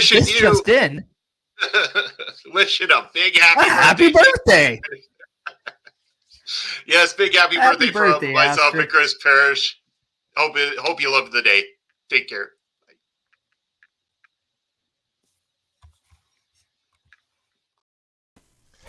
wishing this you just in. wishing a big A happy happy birthday. Yes, big happy birthday from myself Astrid. and Chris Parrish. Hope you love the day. Take care.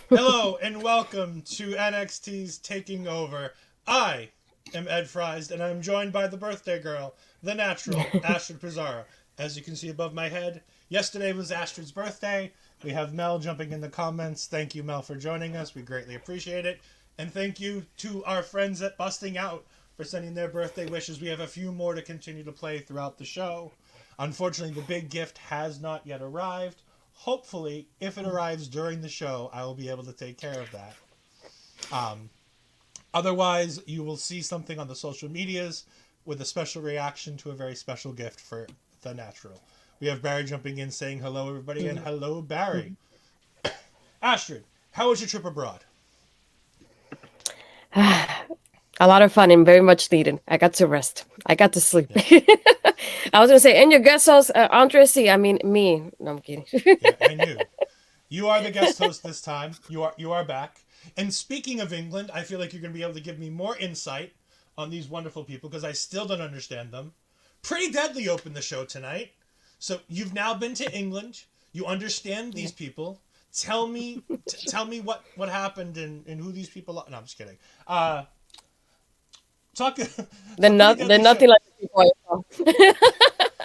Hello and welcome to NXT's Taking Over. I am Ed Fries and I'm joined by the birthday girl, the natural, Astrid Pizarro. As you can see above my head, yesterday was Astrid's birthday. We have Mel jumping in the comments. Thank you, Mel, for joining us. We greatly appreciate it. And thank you to our friends at Busting Out for sending their birthday wishes. We have a few more to continue to play throughout the show. Unfortunately, the big gift has not yet arrived. Hopefully, if it arrives during the show, I will be able to take care of that. Otherwise, you will see something on the social medias with a special reaction to a very special gift for the natural. We have Barry jumping in saying hello, everybody, and hello, Barry. Astrid, how was your trip abroad? A lot of fun and very much needed. I got to rest. I got to sleep. Yeah. I was going to say, and your guest host, Andre C. I mean, me. No, I'm kidding. Yeah, I knew. You are the guest host this time. You are back. And speaking of England, I feel like you're going to be able to give me more insight on these wonderful people because I still don't understand them. Pretty Deadly opened the show tonight. So you've now been to England. You understand these people. Tell me what happened and who these people are. No, I'm just kidding. They're nothing like the people I saw.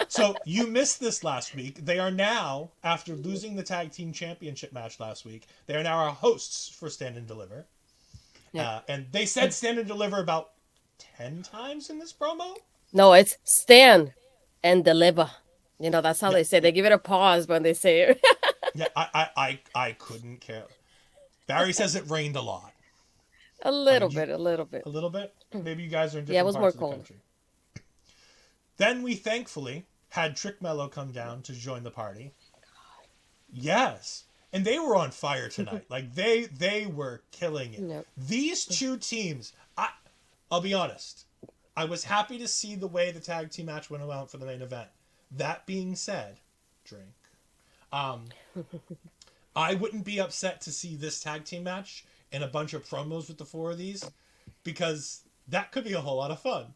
So you missed this last week. They are now, after losing the tag team championship match last week, they are now our hosts for Stand and Deliver. Yeah. And they said Stand and Deliver about 10 times in this promo. No, it's Stand and Deliver. You know, that's how they say. They give it a pause when they say it. Yeah, I couldn't care. Barry says it rained a lot. A little bit. A little bit? Maybe you guys are in different it was parts more of the country. Then we thankfully had Trick Mello come down to join the party. Yes. And they were on fire tonight. Like they were killing it. Yep. These two teams, I'll be honest. I was happy to see the way the tag team match went out for the main event. That being said, drink. I wouldn't be upset to see this tag team match and a bunch of promos with the four of these because that could be a whole lot of fun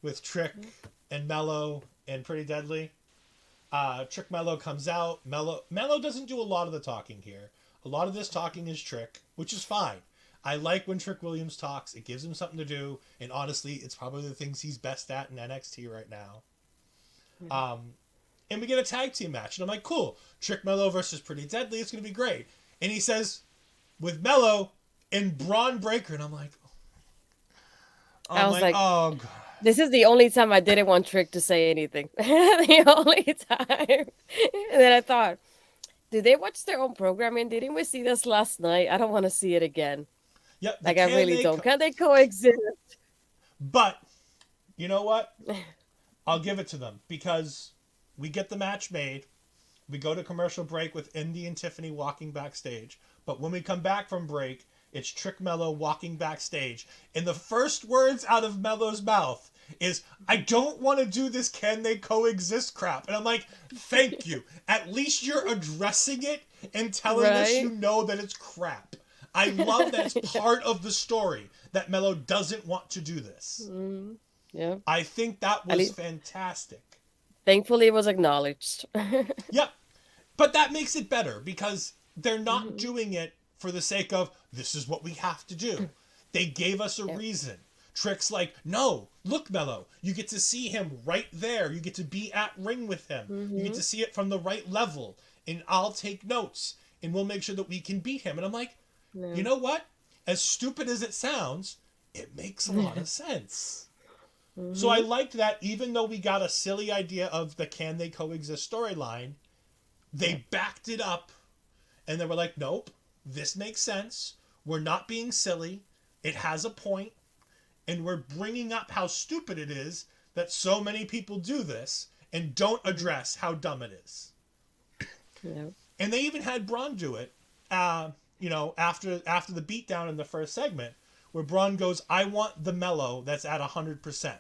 with Trick and Mello and Pretty Deadly. Trick Mello comes out. Mello doesn't do a lot of the talking here. A lot of this talking is Trick, which is fine. I like when Trick Williams talks. It gives him something to do. And honestly, it's probably the things he's best at in NXT right now. And we get a tag team match. And I'm like, cool. Trick Mello versus Pretty Deadly. It's going to be great. And he says, with Mello and Braun Breaker. And I'm like, I was like, oh, God. This is the only time I didn't want Trick to say anything. The only time. And then I thought, did they watch their own programming? Didn't we see this last night? I don't want to see it again. Yep. Like, I really don't. Can they coexist? But, you know what? I'll give it to them because we get the match made. We go to commercial break with Indy and Tiffany walking backstage. But when we come back from break, it's Trick Mello walking backstage. And the first words out of Mello's mouth is, I don't want to do this can they coexist crap. And I'm like, thank you. At least you're addressing it and telling us you know that it's crap. I love that it's part of the story that Mello doesn't want to do this. Yeah. I think that was fantastic. Thankfully, it was acknowledged. Yep. But that makes it better because they're not doing it for the sake of, this is what we have to do. They gave us a reason. Trick's like, no, look, Mello, you get to see him right there. You get to be at ring with him. You get to see it from the right level. And I'll take notes. And we'll make sure that we can beat him. And I'm like, you know what? As stupid as it sounds, it makes a lot of sense. So I liked that even though we got a silly idea of the can they coexist storyline, they backed it up. And they were like, nope, this makes sense. We're not being silly. It has a point. And we're bringing up how stupid it is that so many people do this and don't address how dumb it is. Yeah. And they even had Braun do it, after the beatdown in the first segment, where Braun goes, I want the Mello that's at 100%.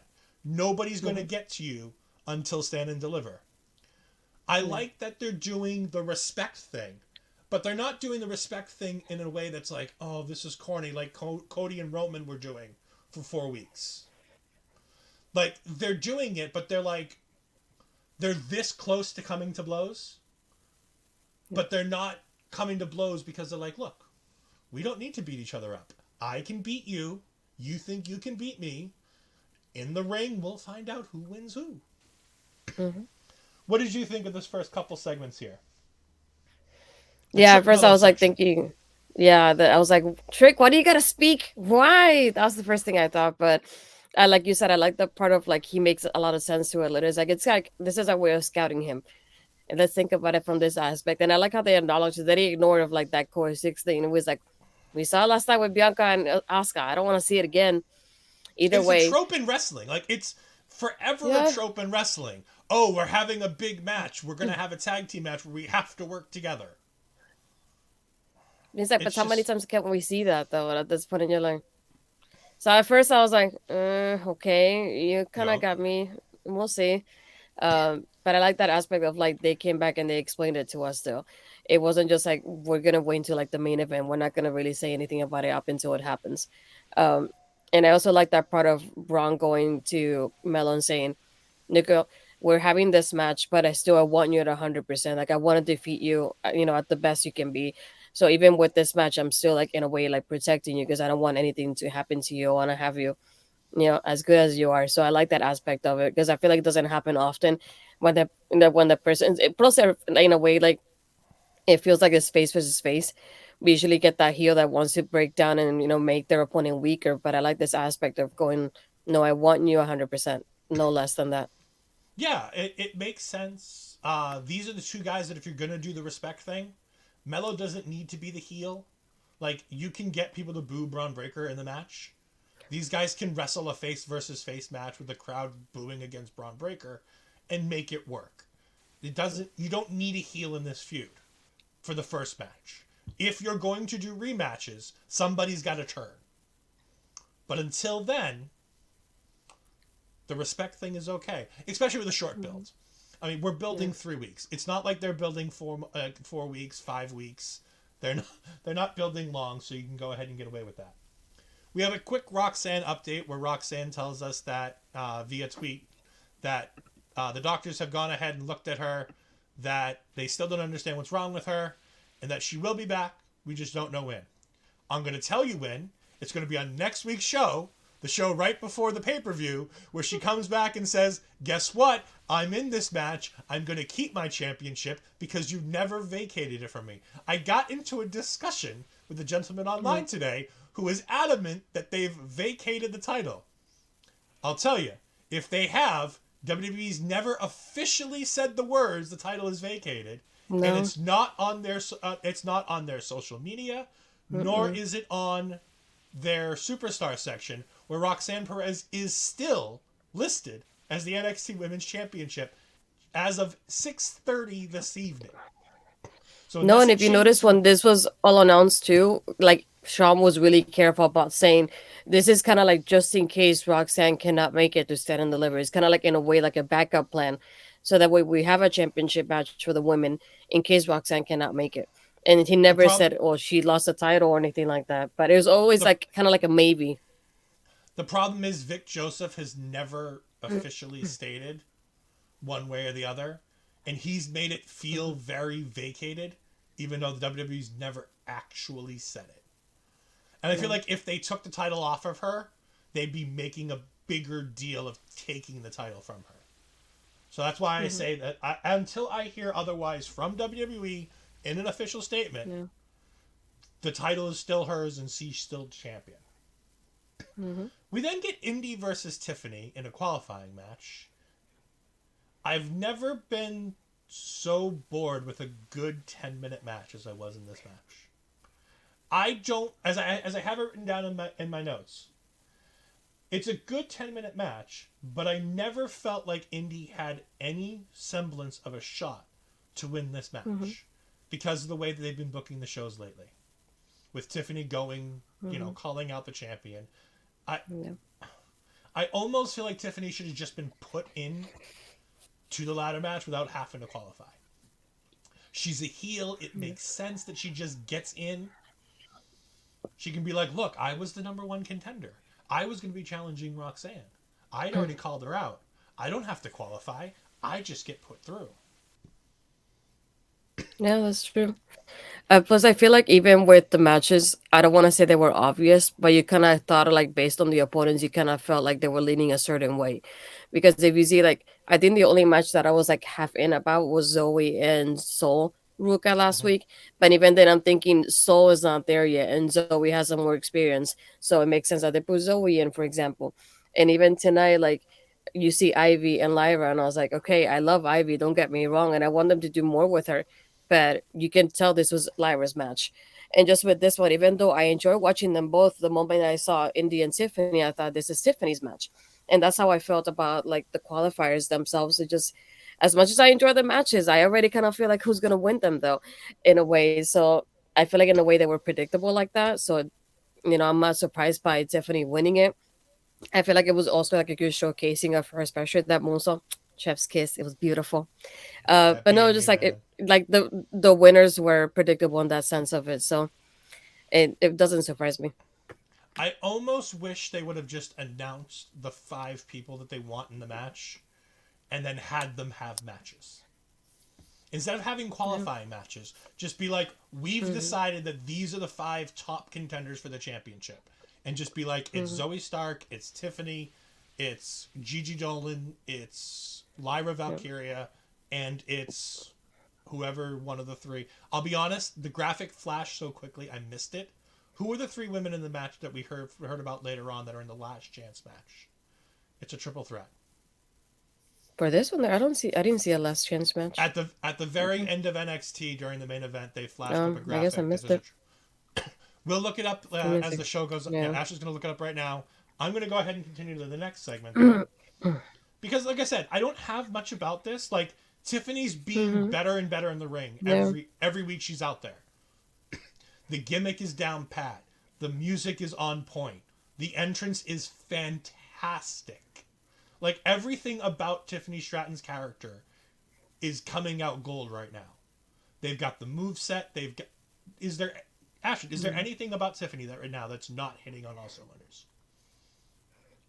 Nobody's going to get to you until Stand and Deliver. I like that they're doing the respect thing, but they're not doing the respect thing in a way that's like, oh, this is corny, like Cody and Roman were doing for 4 weeks. Like, they're doing it, but they're like, they're this close to coming to blows, but they're not coming to blows because they're like, look, we don't need to beat each other up. I can beat you. You think you can beat me. In the ring, we'll find out who wins who. Mm-hmm. What did you think of this first couple segments here? Yeah, at Trick first I Mellow was like section. thinking, yeah, I was like, Trick, why do you gotta speak? Why? That was the first thing I thought. But I, like you said, I like the part of like he makes a lot of sense to it later. It's like this is a way of scouting him. And let's think about it from this aspect. And I like how they acknowledge that they ignored of like that core 16. It was like we saw last time with Bianca and Asuka. I don't want to see it again. Either It's a way. trope in wrestling. Like, it's forever a Yeah. trope in wrestling. Oh, we're having a big match. We're going to have a tag team match where we have to work together. It's like, but It's how many just, times can we see that though at this point in your life? So at first I was like, okay, you kind of yeah. got me. We'll see. But I like that aspect of like they came back and they explained it to us still. It wasn't just like we're gonna wait until like the main event. We're not gonna really say anything about it up until it happens. Um, and I also like that part of Braun going to Melo and saying, Nico, we're having this match, but I want you at 100%. Like I want to defeat you, at the best you can be. So even with this match, I'm still like in a way like protecting you because I don't want anything to happen to you. I want to have you, as good as you are. So I like that aspect of it because I feel like it doesn't happen often when the person plus in a way like it feels like it's face versus face. We usually get that heel that wants to break down and make their opponent weaker. But I like this aspect of going, no, I want you 100%, no less than that. Yeah, it makes sense. These are the two guys that if you're going to do the respect thing, Melo doesn't need to be the heel. Like, you can get people to boo Braun Breaker in the match. These guys can wrestle a face versus face match with the crowd booing against Braun Breaker and make it work. You don't need a heel in this feud for the first match. If you're going to do rematches, somebody's got to turn. But until then, the respect thing is okay, especially with a short build. I mean, we're building 3 weeks. It's not like they're building 4 weeks, 5 weeks. They're not, they're not building long, so you can go ahead and get away with that. We have a quick Roxanne update where Roxanne tells us that via tweet that the doctors have gone ahead and looked at her, that they still don't understand what's wrong with her, and that she will be back. We just don't know when. I'm going to tell you when. It's going to be on next week's show, the show right before the pay-per-view, where she comes back and says, guess what? I'm in this match. I'm going to keep my championship because you never vacated it from me. I got into a discussion with a gentleman online today who is adamant that they've vacated the title. I'll tell you, if they have, WWE's never officially said the words the title is vacated, and No. it's not on their social media, nor is it on their superstar section where Roxanne Perez is still listed as the NXT Women's Championship as of 6:30 this evening. So No, unless and it if you notice changes when from this was all announced too, like Sean was really careful about saying this is kind of like just in case Roxanne cannot make it to stand and deliver. It's kind of like in a way like a backup plan, so that way we have a championship match for the women in case Roxanne cannot make it. And he the never problem, said, "Oh, she lost the title" or anything like that. But it was always the like kind of like a maybe. the problem is Vic Joseph has never officially stated one way or the other, and he's made it feel very vacated, even though the WWE's never actually said it. And I feel like if they took the title off of her, they'd be making a bigger deal of taking the title from her. So that's why I say that until I hear otherwise from WWE in an official statement, Yeah. the title is still hers and she's still champion. We then get Indy versus Tiffany in a qualifying match. I've never been so bored with a good 10-minute match as I was in this match. I don't, as I have it written down in my notes, it's a good 10-minute match, but I never felt like Indy had any semblance of a shot to win this match because of the way that they've been booking the shows lately. With Tiffany going, calling out the champion. I almost feel like Tiffany should have just been put in to the ladder match without having to qualify. She's a heel. It makes sense that she just gets in. She can be like, look, I was the number one contender. I was going to be challenging Roxanne. I'd already called her out. I don't have to qualify. I just get put through. Yeah, that's true. Plus, I feel like even with the matches, I don't want to say they were obvious, but you kind of thought, like, based on the opponents, you kind of felt like they were leaning a certain way. Because if you see, like, I think the only match that I was like half in about was Zoe and Soul Ruka last Mm-hmm. week. But even then, I'm thinking Soul is not there yet, and Zoe has some more experience, so it makes sense that they put Zoe in, for example. And even tonight, like, you see Ivy and Lyra, and I was like, okay, I love Ivy, don't get me wrong, and I want them to do more with her, but you can tell this was Lyra's match. And just with this one, even though I enjoy watching them both, the moment I saw Indy and Tiffany, I thought this is Tiffany's match. And that's how I felt about like the qualifiers themselves. It just, as much as I enjoy the matches, I already kind of feel like who's gonna win them though, in a way. So I feel like in a way they were predictable like that. So I'm not surprised by Tiffany winning it. I feel like it was also like a good showcasing of her, especially that moonsault, chef's kiss. It was beautiful. That But no, B&B, just like it, man. like the winners were predictable in that sense of it, so it doesn't surprise me. I almost wish they would have just announced the 5 people that they want in the match and then had them have matches. Instead of having qualifying matches, just be like, we've decided that these are the 5 top contenders for the championship. And just be like, it's Zoe Stark, it's Tiffany, it's Gigi Dolan, it's Lyra Valkyria, and it's whoever one of the 3. I'll be honest, the graphic flashed so quickly, I missed it. Who were the 3 women in the match that we heard about later on that are in the last chance match? It's a triple threat. For this one, I didn't see a last chance match. At the very end of NXT during the main event, they flashed up a graphic. I guess I missed it. We'll look it up as the show goes. Yeah, Ashley's going to look it up right now. I'm going to go ahead and continue to the next segment. Because, like I said, I don't have much about this. Like, Tiffany's being better and better in the ring. Every week she's out there. The gimmick is down pat. The music is on point. The entrance is fantastic. Like, everything about Tiffany Stratton's character is coming out gold right now. They've got the moveset. Ashton, is there anything about Tiffany that right now that's not hitting on all cylinders?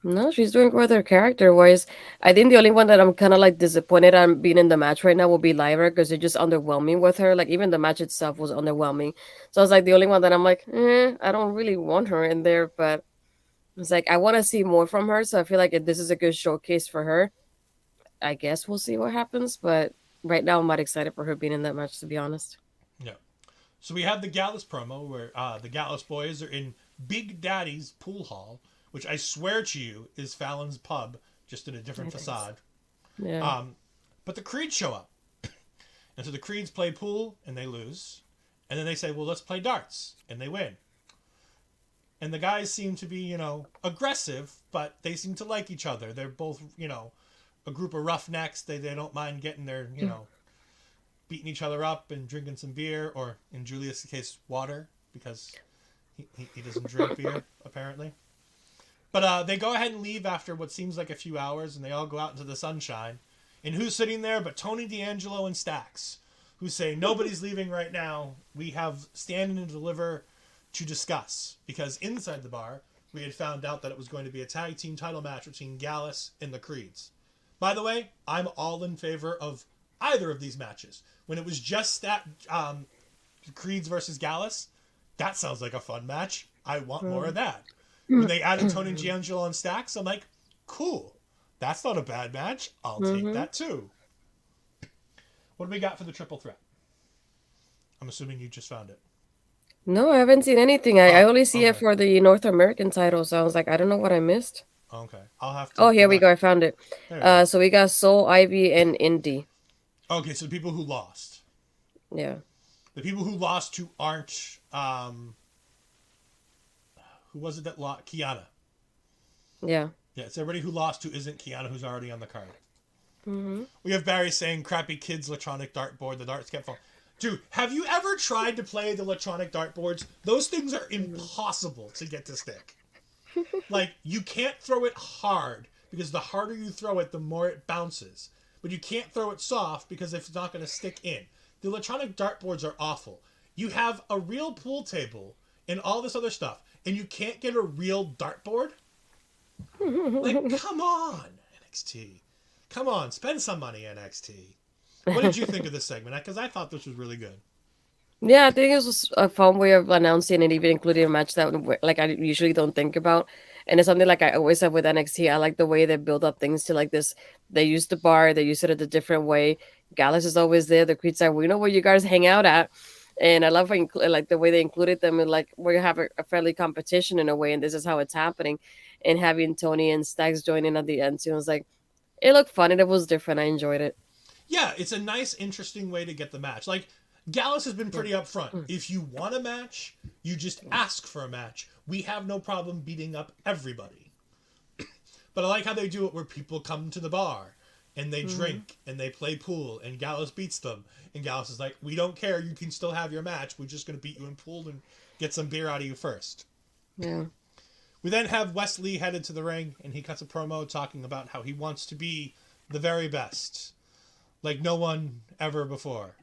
No, she's doing great with her character wise. I think the only one that I'm kind of like disappointed on being in the match right now will be Lyra because they're just underwhelming with her. Like even the match itself was underwhelming. So I was like the only one that I'm like, I don't really want her in there, but it's like I want to see more from her. So I feel like if this is a good showcase for her. I guess we'll see what happens, but right now I'm not excited for her being in that match, to be honest. Yeah. So we have the Gallus promo where the Gallus boys are in Big Daddy's pool hall, which I swear to you is Fallon's pub, just in a different facade. Yeah. But the Creeds show up. And so the Creeds play pool, and they lose. And then they say, well, let's play darts. And they win. And the guys seem to be, aggressive, but they seem to like each other. They're both, a group of roughnecks. They don't mind getting their, beating each other up and drinking some beer, or in Julius' case, water, because he doesn't drink beer, apparently. But they go ahead and leave after what seems like a few hours, and they all go out into the sunshine. And who's sitting there but Tony D'Angelo and Stax, who say, nobody's leaving right now. We have stand and deliver to discuss. Because inside the bar, we had found out that it was going to be a tag team title match between Gallus and the Creeds. By the way, I'm all in favor of either of these matches. When it was just that Creeds versus Gallus, that sounds like a fun match. I want more of that. When they added Tony D'Angelo and Stax, I'm like, cool. That's not a bad match. I'll take that too. What do we got for the triple threat? I'm assuming you just found it. No, I haven't seen anything. I only see it for the North American title, so I was like, I don't know what I missed. Okay. I'll have to. Oh, here we go. I found it. So we got Soul, Ivy, and Indy. Okay, so the people who lost. Yeah. The people who lost who aren't who was it that lost? Kiana. Yeah. Yeah, it's everybody who lost who isn't Kiana, who's already on the card. Mm-hmm. We have Barry saying, crappy kids electronic dartboard, the darts kept falling. Dude, have you ever tried to play the electronic dartboards? Those things are impossible to get to stick. Like, you can't throw it hard, because the harder you throw it, the more it bounces. but you can't throw it soft because it's not going to stick in. The electronic dartboards are awful. You have a real pool table and all this other stuff, and you can't get a real dartboard? Like, come on, NXT. Come on, spend some money, NXT. What did you think of this segment? Because I thought this was really good. Yeah, I think it was a fun way of announcing and even including a match that like I usually don't think about. And it's something like I always have with NXT. I like the way they build up things to like this. They use the bar, they use it a different way. Gallus is always there. The Creeds are, we know where you guys hang out at. And I love like the way they included them in like we have a friendly competition in a way, and this is how it's happening. And having Tony and Stags join in at the end too, it was like it looked fun and it was different. I enjoyed it. Yeah, it's a nice, interesting way to get the match. Like, Gallus has been pretty upfront. If you want a match, you just ask for a match. We have no problem beating up everybody. But I like how they do it where people come to the bar and they drink and they play pool and Gallus beats them. And Gallus is like, we don't care. You can still have your match. We're just going to beat you in pool and get some beer out of you first. Yeah. We then have Wesley headed to the ring and he cuts a promo talking about how he wants to be the very best. Like no one ever before.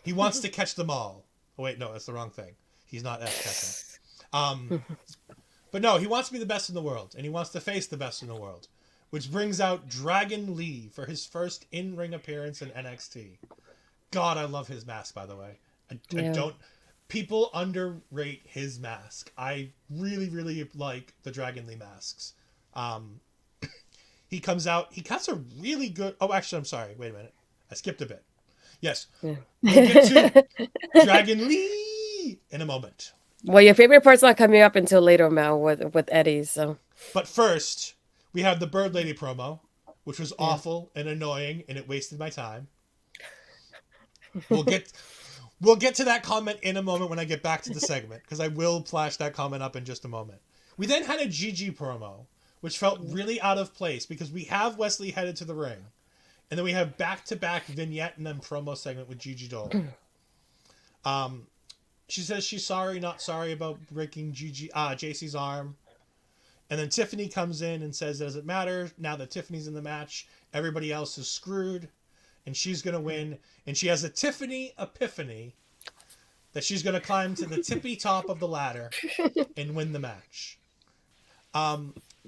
He wants to catch them all. Oh, wait, no, that's the wrong thing. He's not catching. But no, he wants to be the best in the world, and he wants to face the best in the world, which brings out Dragon Lee for his first in-ring appearance in NXT. God, I love his mask, by the way. I don't... People underrate his mask. I really, really like the Dragon Lee masks. He comes out, he cuts a really good... Oh, actually, I'm sorry. Wait a minute. I skipped a bit. Yes. Yeah. We'll get to Dragon Lee in a moment. Well, your favorite part's not coming up until later, Mel, with Eddie, so... But first, we have the Bird Lady promo, which was awful and annoying, and it wasted my time. We'll get to that comment in a moment when I get back to the segment, because I will flash that comment up in just a moment. We then had a Gigi promo, which felt really out of place, because we have Wesley headed to the ring. And then we have back-to-back vignette and then promo segment with Gigi Dolan. She says she's sorry, not sorry about breaking JC's arm. And then Tiffany comes in and says, does it matter? Now that Tiffany's in the match, everybody else is screwed. And she's going to win. And she has a Tiffany epiphany that she's going to climb to the tippy top of the ladder and win the match.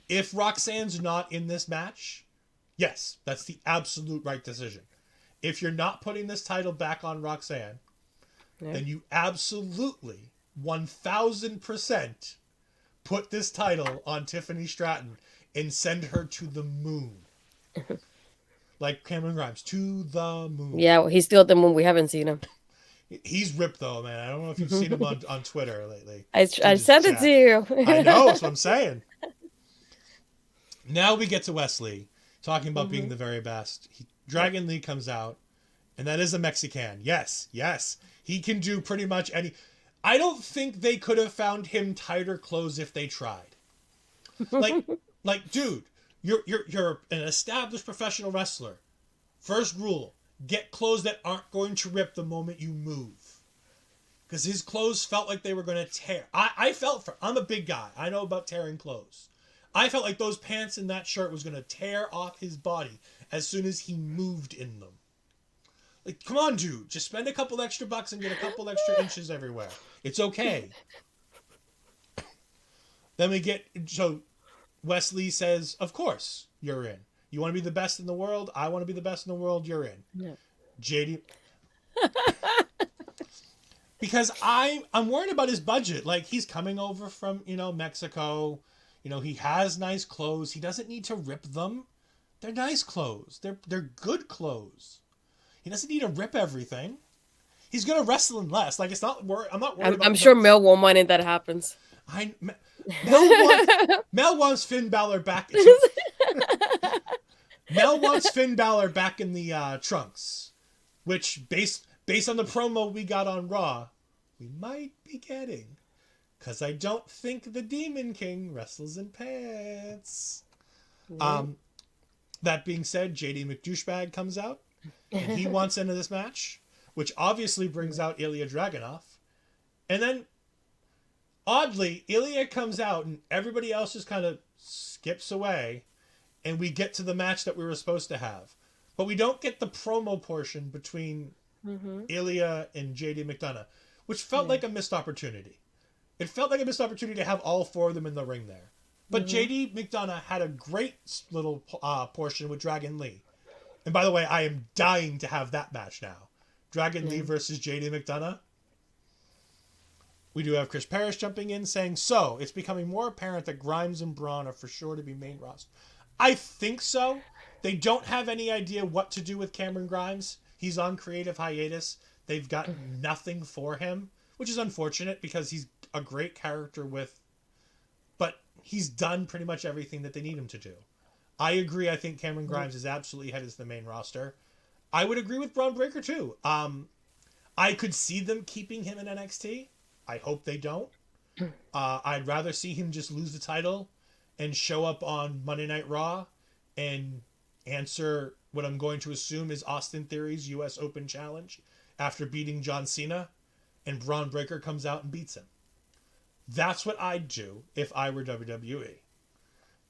If Roxanne's not in this match... Yes, that's the absolute right decision. If you're not putting this title back on Roxanne, then you absolutely 1000% put this title on Tiffany Stratton and send her to the moon. Like Cameron Grimes, to the moon. Yeah, well, he's still at the moon. We haven't seen him. He's ripped though, man. I don't know if you've seen him on Twitter lately. I sent it to you. I know, that's what I'm saying. Now we get to Wesley. Talking about being the very best. Dragon Lee comes out, and that is a Mexican. Yes. He can do pretty much any... I don't think they could have found him tighter clothes if they tried. Like, dude, you're an established professional wrestler. First rule, get clothes that aren't going to rip the moment you move. Because his clothes felt like they were going to tear. I'm a big guy. I know about tearing clothes. I felt like those pants and that shirt was going to tear off his body as soon as he moved in them. Like, come on, dude. Just spend a couple extra bucks and get a couple extra inches everywhere. It's okay. Then so Wesley says, of course, you're in. You want to be the best in the world? I want to be the best in the world. You're in. Yeah. JD. Because I'm worried about his budget. Like, he's coming over from, Mexico. He has nice clothes. He doesn't need to rip them. They're nice clothes. They're good clothes. He doesn't need to rip everything. He's gonna wrestle in less. Like, it's not. I'm not worried. I'm sure Mel won't mind if that happens. Mel wants Finn Balor back. Mel wants Finn Balor back in the trunks, which based on the promo we got on Raw, we might be getting. Because I don't think the Demon King wrestles in pants. That being said, JD McDouchebag comes out. And he wants into this match. Which obviously brings out Ilya Dragunov. And then, oddly, Ilya comes out and everybody else just kind of skips away. And we get to the match that we were supposed to have. but we don't get the promo portion between Mm-hmm. Ilya and JD McDonough, which felt like a missed opportunity. It felt like a missed opportunity to have all four of them in the ring there. But JD McDonough had a great little portion with Dragon Lee. And by the way, I am dying to have that match now. Dragon Lee versus JD McDonough. We do have Chris Parrish jumping in saying, so, it's becoming more apparent that Grimes and Braun are for sure to be main roster. I think so. They don't have any idea what to do with Cameron Grimes. He's on creative hiatus. They've got nothing for him, which is unfortunate because he's a great character but he's done pretty much everything that they need him to do. I agree. I think Cameron Grimes is absolutely headed to the main roster. I would agree with Braun Breaker too. I could see them keeping him in NXT. I hope they don't. I'd rather see him just lose the title and show up on Monday Night Raw and answer what I'm going to assume is Austin Theory's U.S. Open Challenge after beating John Cena, and Braun Breaker comes out and beats him. That's what I'd do if I were WWE.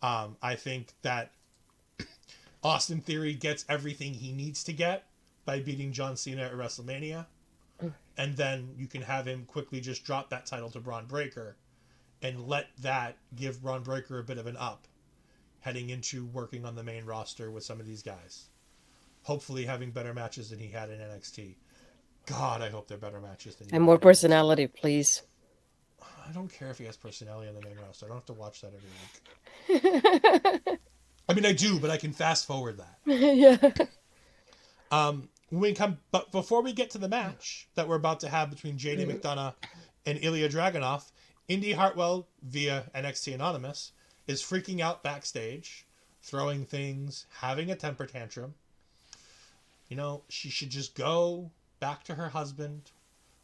I think that Austin Theory gets everything he needs to get by beating John Cena at WrestleMania. And then you can have him quickly just drop that title to Braun Breaker and let that give Braun Breaker a bit of an up heading into working on the main roster with some of these guys. Hopefully having better matches than he had in NXT. God, I hope they're better matches than he And had. more personality, please. I don't care if he has personality on the main roster. I don't have to watch that every week. I mean, I do, but I can fast forward that. Yeah. But before we get to the match that we're about to have between JD McDonough and Ilya Dragunov, Indy Hartwell via NXT Anonymous is freaking out backstage, throwing things, having a temper tantrum. You know, she should just go back to her husband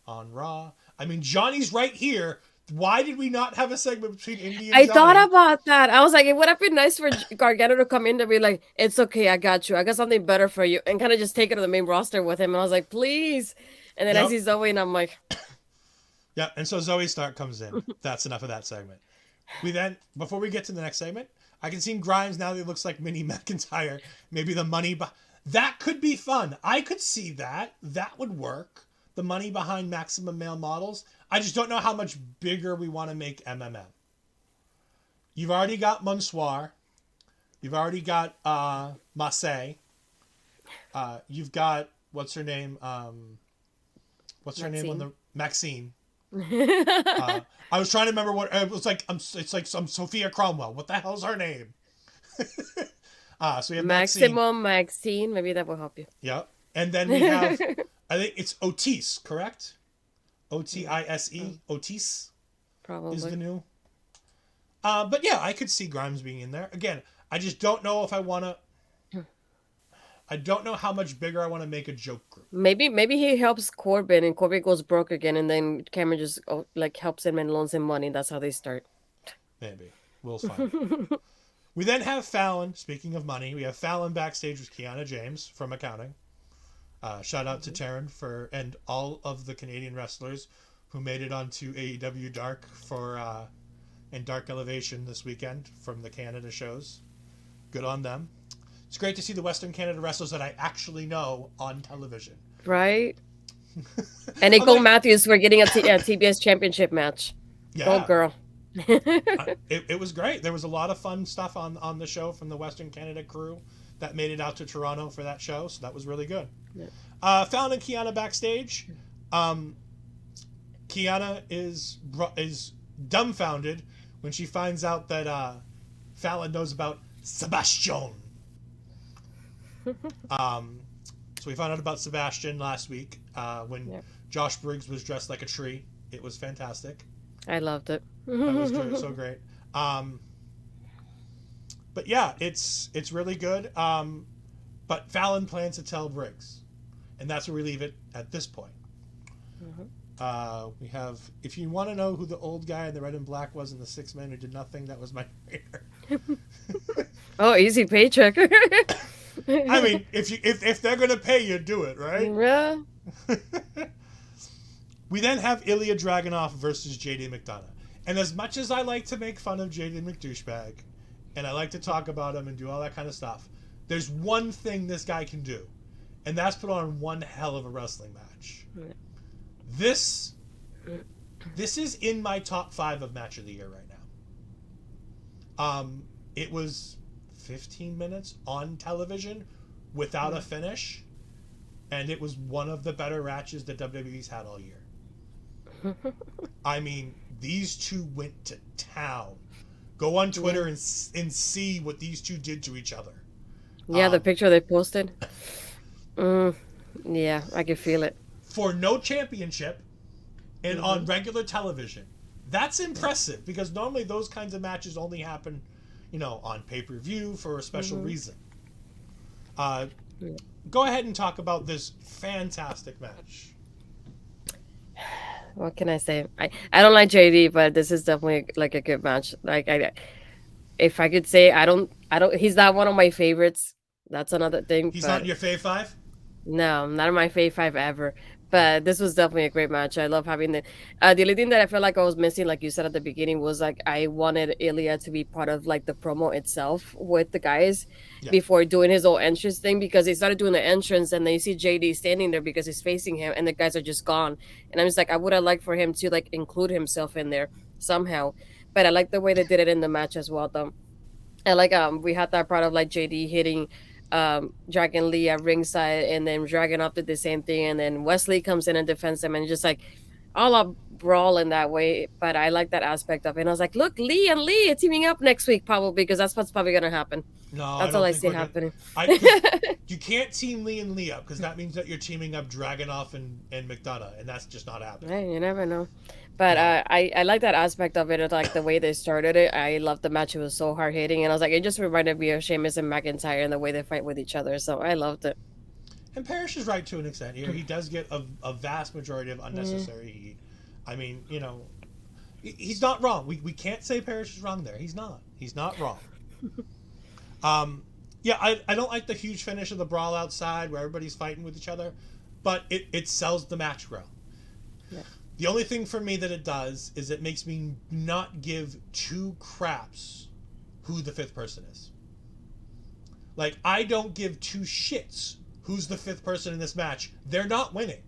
on Raw. I mean, Johnny's right here. Why did we not have a segment between Indy and I Johnny? thought about that. I was like, it would have been nice for Gargano to come in and be like, it's okay, I got you. I got something better for you. And kind of just take it to the main roster with him. And I was like, please. And then I see Zoe and I'm like... Yeah, and so Zoe Stark comes in. That's enough of that segment. We then, before we get to the next segment, I can see Grimes now that he looks like Mini McIntyre. Maybe the money... That could be fun. I could see that. That would work. The money behind Maximum Male Models. I just don't know how much bigger we want to make MMM. You've already got Mansoir. You've already got Massey. You've got, what's her name? What's her name on the... Maxine. I was trying to remember what... It was like, it's like some Sophia Cromwell. What the hell's her name? So we have Maxine. Maybe that will help you. Yep. And then we have... I think it's Otis, correct? Otise? Otis? Probably. Is the new... but yeah, I could see Grimes being in there. Again, I just don't know if I want to... I don't know how much bigger I want to make a joke group. Maybe he helps Corbin and Corbin goes broke again and then Cameron just helps him and loans him money. That's how they start. Maybe. We'll find. We then have Fallon. Speaking of money, we have Fallon backstage with Kiana James from accounting. Shout out to Taryn and all of the Canadian wrestlers who made it onto AEW Dark and Dark Elevation this weekend from the Canada shows. Good on them. It's great to see the Western Canada wrestlers that I actually know on television. Right? And Nicole Matthews, we're getting a TBS championship match. Yeah. Go girl. It was great. There was a lot of fun stuff on the show from the Western Canada crew that made it out to Toronto for that show, so that was really good. Yeah. Fallon and Kiana backstage. Kiana is dumbfounded when she finds out that Fallon knows about Sebastian. So we found out about Sebastian last week when Josh Briggs was dressed like a tree. It was fantastic. I loved it. That was so great. But yeah, it's really good. But Fallon plans to tell Briggs, and that's where we leave it at this point. We have, if you want to know who the old guy in the red and black was in the 6 Men who did nothing, that was my trainer. Oh, easy paycheck. I mean, if they're gonna pay you, do it, right? Yeah. We then have Ilya Dragunov versus JD McDonough. And as much as I like to make fun of JD McDouchebag, and I like to talk about him and do all that kind of stuff, There's one thing this guy can do, and that's put on one hell of a wrestling match. This is in my top 5 of match of the year right now. It was 15 minutes on television without a finish, and it was one of the better matches that WWE's had all year. I mean, these two went to town. Go on Twitter and see what these two did to each other. Yeah, the picture they posted. Yeah, I can feel it. For no championship and on regular television. That's impressive because normally those kinds of matches only happen, on pay-per-view for a special reason. Go ahead and talk about this fantastic match. What can I say? I don't like JD, but this is definitely like a good match. Like if I could say I don't he's not one of my favorites. That's another thing. He's not in your fave 5? No, not in my fave 5 ever. But this was definitely a great match. I love having the only thing that I felt like I was missing, like you said at the beginning, was like I wanted Ilya to be part of like the promo itself with the guys before doing his whole entrance thing, because he started doing the entrance and then you see JD standing there because he's facing him and the guys are just gone. And I'm just like, I would have liked for him to like include himself in there somehow. But I like the way they did it in the match as well though. I like we had that part of like JD hitting Dragon Lee at ringside, and then Dragon up did the same thing, and then Wesley comes in and defends him, and just like all a brawl in that way. But I like that aspect of it. And I was like, look, Lee and Lee are teaming up next week probably, because that's what's probably gonna happen. No, that's all I see happening. You can't team Lee and Lee up because that means that you're teaming up Dragunov and McDonough, and that's just not happening. Hey, you never know. But I like that aspect of it, like the way they started it. I loved the match. It was so hard hitting, and I was like, it just reminded me of Sheamus and McIntyre and the way they fight with each other. So I loved it. And Parrish is right to an extent here. He does get a vast majority of unnecessary heat. I mean, he's not wrong. We can't say Parrish is wrong there. He's not. He's not wrong. I don't like the huge finish of the brawl outside where everybody's fighting with each other, but it sells the match well. Yeah. The only thing for me that it does is it makes me not give 2 craps who the 5th person is. Like, I don't give 2 shits who's the 5th person in this match. They're not winning.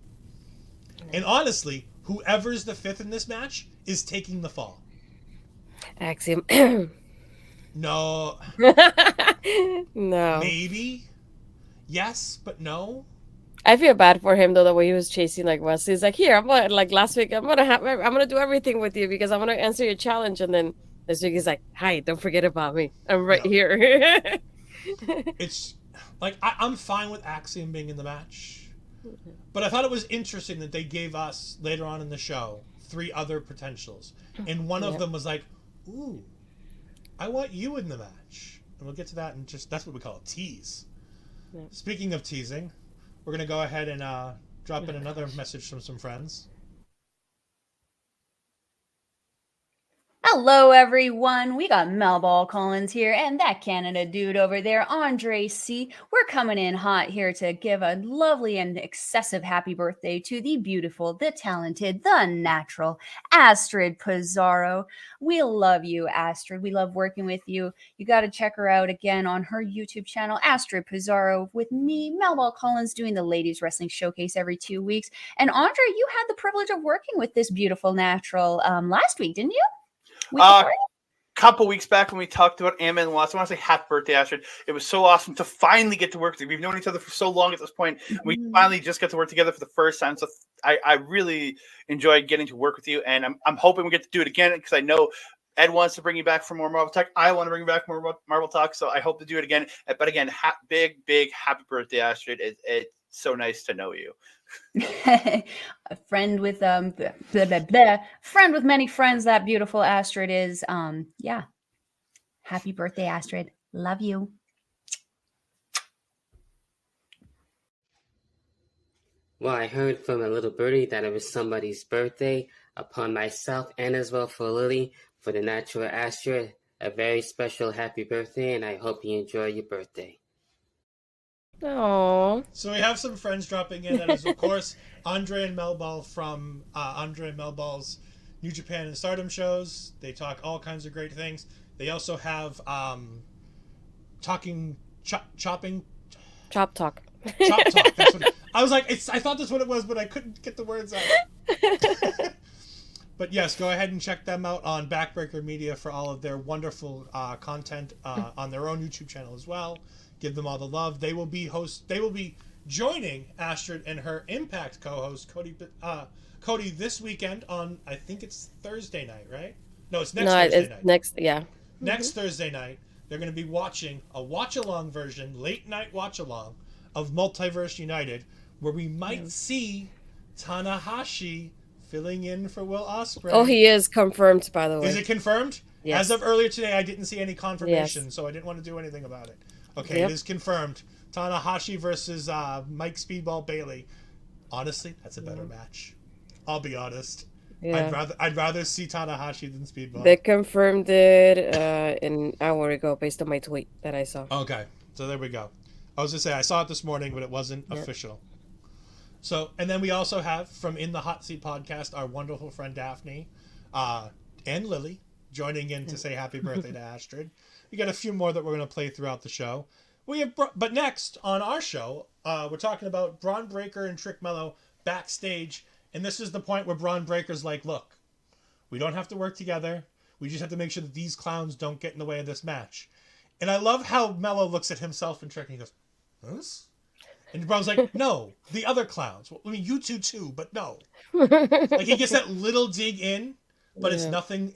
And honestly, whoever's the 5th in this match is taking the fall. Axiom. No. No. Maybe. Yes, but no. I feel bad for him though, the way he was chasing like Wesley. He's like, here, I'm gonna, like last week, I'm gonna do everything with you because I'm gonna answer your challenge, and then this week he's like, hi, don't forget about me. I'm right here. It's like I'm fine with Axiom being in the match, but I thought it was interesting that they gave us later on in the show 3 other potentials, and one of them was like, ooh, I want you in the match, and we'll get to that, and that's what we call a tease. Yeah. Speaking of teasing, we're going to go ahead and drop in another message from some friends. Hello, everyone. We got Melball Collins here and that Canada dude over there, Andre C. We're coming in hot here to give a lovely and excessive happy birthday to the beautiful, the talented, the natural Astrid Pizarro. We love you, Astrid. We love working with you. You got to check her out again on her YouTube channel, Astrid Pizarro, with me, Melball Collins, doing the Ladies Wrestling Showcase every 2 weeks. And Andre, you had the privilege of working with this beautiful natural last week, didn't you? Couple weeks back when we talked about Amma and Watson, I want to say happy birthday, Astrid. It was so awesome to finally get to work with you. We've known each other for so long at this point. We finally just got to work together for the first time. So I really enjoyed getting to work with you, and I'm hoping we get to do it again because I know Ed wants to bring you back for more Marvel Talk. I want to bring you back more Marvel Talk, so I hope to do it again. But again, big happy birthday, Astrid. It's so nice to know you. A friend with friend with many friends, that beautiful Astrid is. Yeah. Happy birthday, Astrid. Love you. Well, I heard from a little birdie that it was somebody's birthday. Upon myself and as well for Lily, for the natural Astrid, a very special happy birthday, and I hope you enjoy your birthday. Aww. So we have some friends dropping in. That is, of course, Andre and Melball from Andre and Melball's New Japan and Stardom shows. They talk all kinds of great things. They also have Talking chopping. Chop talk. Chop talk. That's what I was like. I thought that's what it was, but I couldn't get the words out. But yes, go ahead and check them out on Backbreaker Media for all of their wonderful content on their own YouTube channel as well. Give them all the love. They will be joining Astrid and her Impact co-host Cody this weekend on, I think it's Thursday night, right? No, it's next Thursday night. Next Thursday night, they're going to be watching a watch-along version, late-night watch-along of Multiverse United, where we might see Tanahashi filling in for Will Ospreay. Oh, he is confirmed, by the way. Is it confirmed? Yes. As of earlier today, I didn't see any confirmation, Yes. so I didn't want to do anything about it. Okay, Yep. It is confirmed. Tanahashi versus Mike Speedball Bailey. Honestly, that's a better match. I'll be honest. Yeah. I'd rather see Tanahashi than Speedball. They confirmed it an hour ago based on my tweet that I saw. Okay, so there we go. I was gonna say I saw it this morning, but it wasn't Yep. official. So, and then we also have from In the Hot Seat podcast our wonderful friend Daphne and Lily joining in to say happy birthday to Astrid. We got a few more that we're going to play throughout the show. But next on our show, we're talking about Braun Breaker and Trick Mello backstage, and this is the point where Braun Breaker's like, "Look, we don't have to work together. We just have to make sure that these clowns don't get in the way of this match." And I love how Mello looks at himself and Trick and he goes, "Us?" And Braun's like, "No, the other clowns. Well, I mean, you two too, but no." Like he gets that little dig in, but it's nothing.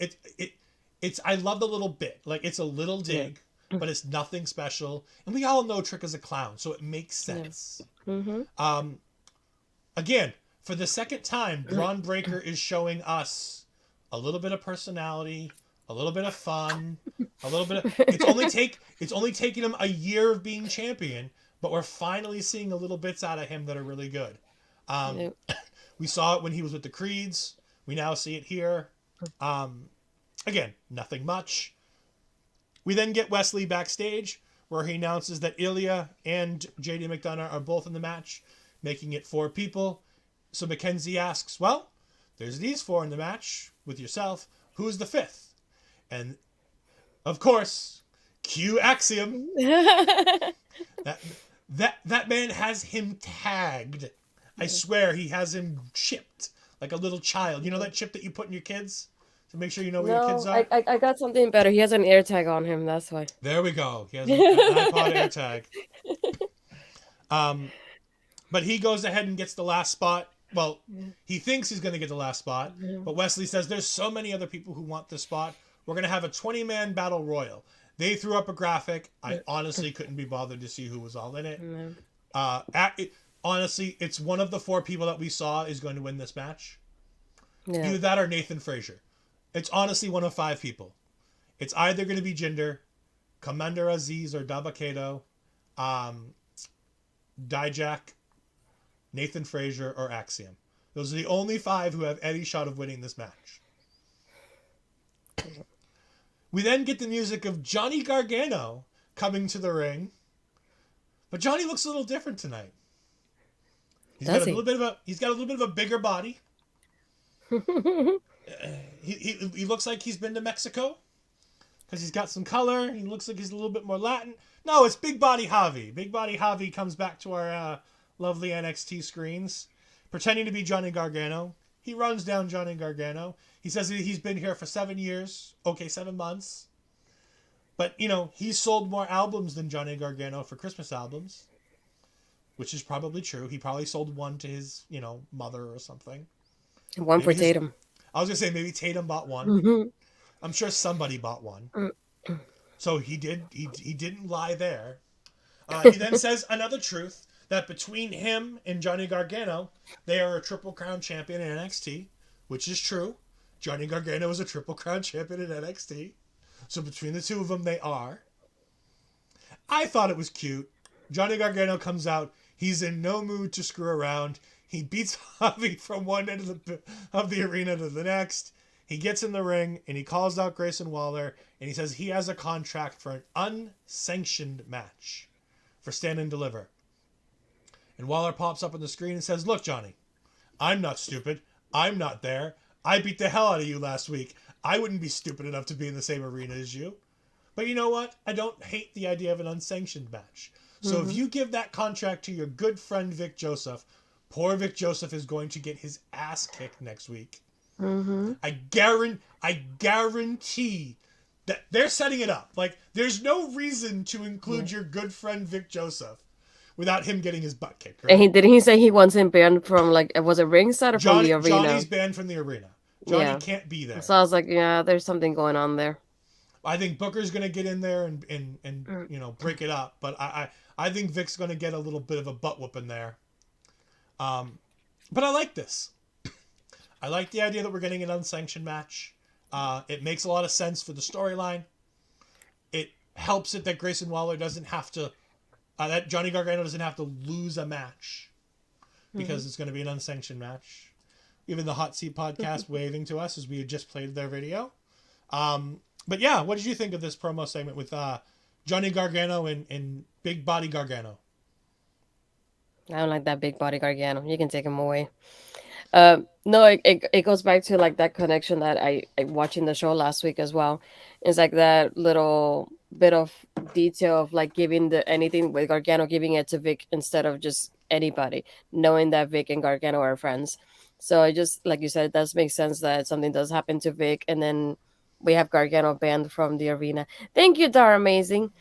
It's. I love the little bit. Like it's a little dig, but it's nothing special. And we all know Trick is a clown, so it makes sense. Again, for the second time, Braun Breaker is showing us a little bit of personality, a little bit of fun, a little bit of. It's only taken him a year of being champion. But we're finally seeing a little bits out of him that are really good. We saw it when he was with the Creeds. We now see it here. Again, nothing much. We then get Wesley backstage, where he announces that Ilya and JD McDonough are both in the match, making it 4 people. So Mackenzie asks, well, there's these 4 in the match with yourself. Who's the 5th? And, of course, cue Axiom. That man has him tagged. I swear he has him chipped like a little child. You know that chip that you put in your kids to make sure you know where your kids are? I got something better. He has an air tag on him, that's why. There we go. He has an iPod air tag. But he goes ahead and gets the last spot. Well, he thinks he's going to get the last spot. But Wesley says there's so many other people who want this spot. We're going to have a 20-man battle royal. They threw up a graphic. I honestly couldn't be bothered to see who was all in it. Honestly, it's one of the 4 people that we saw is going to win this match. Yeah. Either that or Nathan Frazier. It's honestly one of 5 people. It's either going to be Jinder, Commander Aziz or Dabba-Kato, Dijak, Nathan Frazier, or Axiom. Those are the only 5 who have any shot of winning this match. We then get the music of Johnny Gargano coming to the ring. But Johnny looks a little different tonight. He's got a little bit of a bigger body. He looks like he's been to Mexico because he's got some color. He looks like he's a little bit more Latin. No, it's Big Body Javi. Big Body Javi comes back to our lovely NXT screens, pretending to be Johnny Gargano. He runs down Johnny Gargano. He says that he's been here for 7 years. Okay, 7 months. But, he's sold more albums than Johnny Gargano for Christmas albums, which is probably true. He probably sold one to his, mother or something. One for Tatum. I was going to say maybe Tatum bought one. I'm sure somebody bought one. So he didn't lie there. He then says another truth, that between him and Johnny Gargano, they are a Triple Crown champion in NXT, which is true. Johnny Gargano is a Triple Crown champion in NXT. So between the 2 of them, they are. I thought it was cute. Johnny Gargano comes out. He's in no mood to screw around. He beats Javi from one end of the arena to the next. He gets in the ring, and he calls out Grayson Waller, and he says he has a contract for an unsanctioned match for Stand and Deliver. And Waller pops up on the screen and says, look, Johnny, I'm not stupid. I'm not there. I beat the hell out of you last week. I wouldn't be stupid enough to be in the same arena as you. But you know what? I don't hate the idea of an unsanctioned match. So if you give that contract to your good friend Vic Joseph, poor Vic Joseph is going to get his ass kicked next week. I guarantee that they're setting it up. Like, there's no reason to include your good friend Vic Joseph without him getting his butt kicked. Right? And didn't he say he wants him banned from, like, was it ringside or from the arena? Johnny's banned from the arena. Johnny can't be there. So I was like, yeah, there's something going on there. I think Booker's going to get in there and break it up. But I think Vic's going to get a little bit of a butt whooping there. But I like this. I like the idea that we're getting an unsanctioned match. It makes a lot of sense for the storyline. It helps it that Grayson Waller doesn't have to, that Johnny Gargano doesn't have to lose a match because it's going to be an unsanctioned match. Even the Hot Seat podcast waving to us as we had just played their video. But yeah, what did you think of this promo segment with Johnny Gargano and Big Body Gargano? I don't like that big body Gargano. You can take him away. No, it goes back to like that connection that I watching the show last week as well. It's like that little bit of detail of like giving the anything with Gargano, giving it to Vic instead of just anybody, knowing that Vic and Gargano are friends. So it just, like you said, it does make sense that something does happen to Vic, and then we have Gargano banned from the arena. Thank you, Dar Amazing.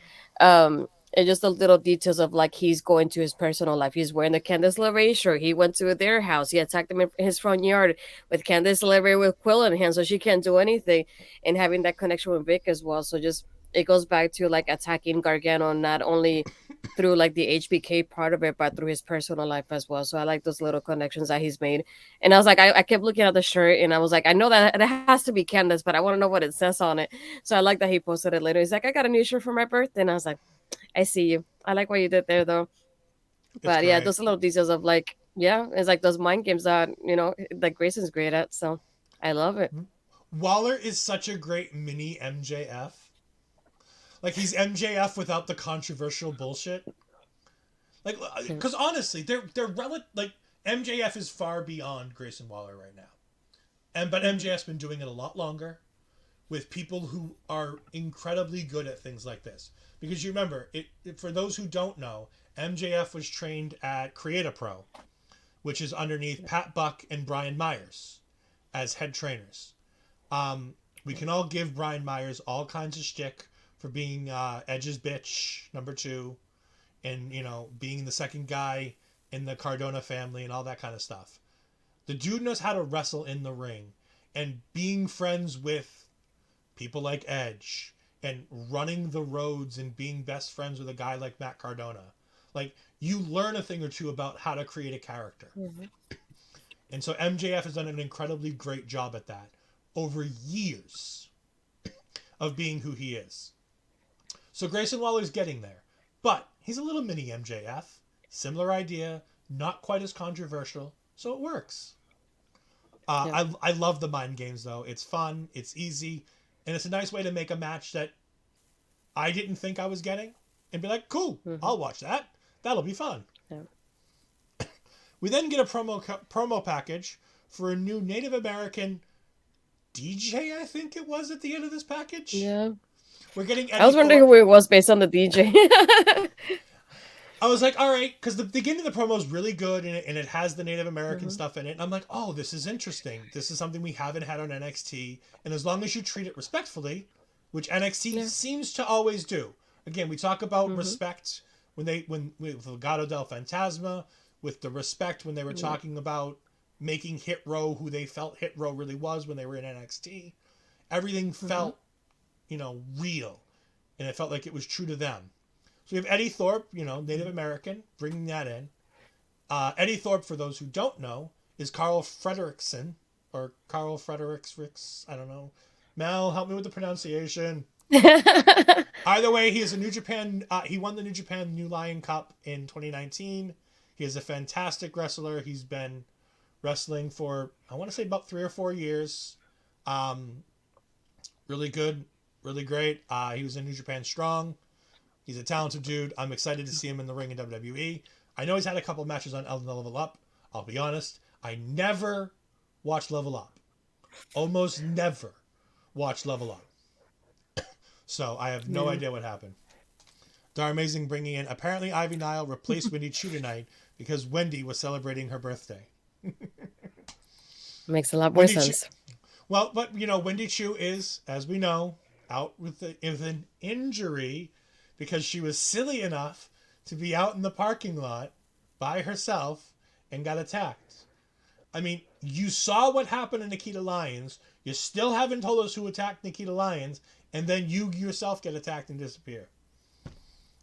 And just the little details of like he's going to his personal life. He's wearing the Candice LeRae shirt. He went to their house. He attacked them in his front yard with Candice LeRae with Quill in hand, so she can't do anything. And having that connection with Vic as well. So just it goes back to like attacking Gargano not only through like the HBK part of it, but through his personal life as well. So I like those little connections that he's made. And I was like, I kept looking at the shirt and I was like, I know that it has to be Candice, but I want to know what it says on it. So I like that he posted it later. He's like, I got a new shirt for my birthday. And I was like, I see you. I like what you did there, though. But yeah, those little details of like, yeah, it's like those mind games that, that Grayson's great at. So I love it. Waller is such a great mini MJF. Like, he's MJF without the controversial bullshit. Like, because honestly, they're like, MJF is far beyond Grayson Waller right now. But MJF's been doing it a lot longer with people who are incredibly good at things like this. Because you remember, for those who don't know, MJF was trained at Create a Pro, which is underneath Pat Buck and Brian Myers as head trainers. We can all give Brian Myers all kinds of shtick for being Edge's bitch, number 2, and, being the second guy in the Cardona family and all that kind of stuff. The dude knows how to wrestle in the ring, and being friends with people like Edge and running the roads and being best friends with a guy like Matt Cardona. Like, you learn a thing or two about how to create a character. Mm-hmm. And so MJF has done an incredibly great job at that over years of being who he is. So Grayson Waller's getting there. But he's a little mini MJF. Similar idea, not quite as controversial, so it works. I love the mind games, though. It's fun, it's easy, and it's a nice way to make a match that I didn't think I was getting and be like, cool, I'll watch that. That'll be fun. Yeah. We then get a promo package for a new Native American DJ, I think it was, at the end of this package. Yeah. We're getting I was wondering who it was based on the DJ. I was like, all right, because the beginning of the promo is really good, and it has the Native American stuff in it. And I'm like, oh, this is interesting. This is something we haven't had on NXT. And as long as you treat it respectfully, which NXT seems to always do. Again, we talk about respect when with Legado del Fantasma, with the respect when they were talking about making Hit Row who they felt Hit Row really was when they were in NXT. Everything felt, real. And it felt like it was true to them. So we have Eddie Thorpe, Native American, bringing that in. Eddie Thorpe, for those who don't know, is Carl Frederickson, or Carl Fredericks, I don't know. Mel, help me with the pronunciation. Either way, he is a New Japan. He won the New Japan New Lion Cup in 2019. He is a fantastic wrestler. He's been wrestling for, I want to say, about 3 or 4 years. Really good, really great. He was in New Japan Strong. He's a talented dude. I'm excited to see him in the ring in WWE. I know he's had a couple matches on Level Up. I'll be honest, I never watched Level Up. Almost never watched Level Up. So I have no idea what happened. Dar Amazing bringing in, apparently Ivy Nile replaced Wendy Chu tonight because Wendy was celebrating her birthday. Makes a lot more sense. Well, but Wendy Chu is, as we know, out with an injury because she was silly enough to be out in the parking lot by herself and got attacked. I mean, you saw what happened to Nikita Lyons. You still haven't told us who attacked Nikita Lyons, and then you yourself get attacked and disappear.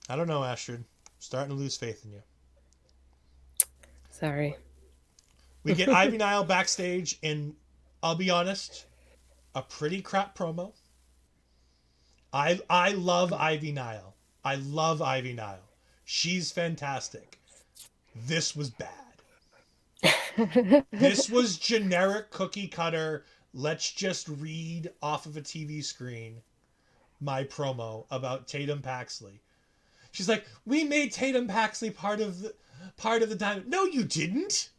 I don't know, Astrid. I'm starting to lose faith in you. Sorry. We get Ivy Nile backstage in, I'll be honest, a pretty crap promo. I love Ivy Nile. I love Ivy Nile. She's fantastic. This was bad. This was generic cookie cutter. Let's just read off of a TV screen my promo about Tatum Paxley. She's like, we made Tatum Paxley part of the Diamond. No, you didn't.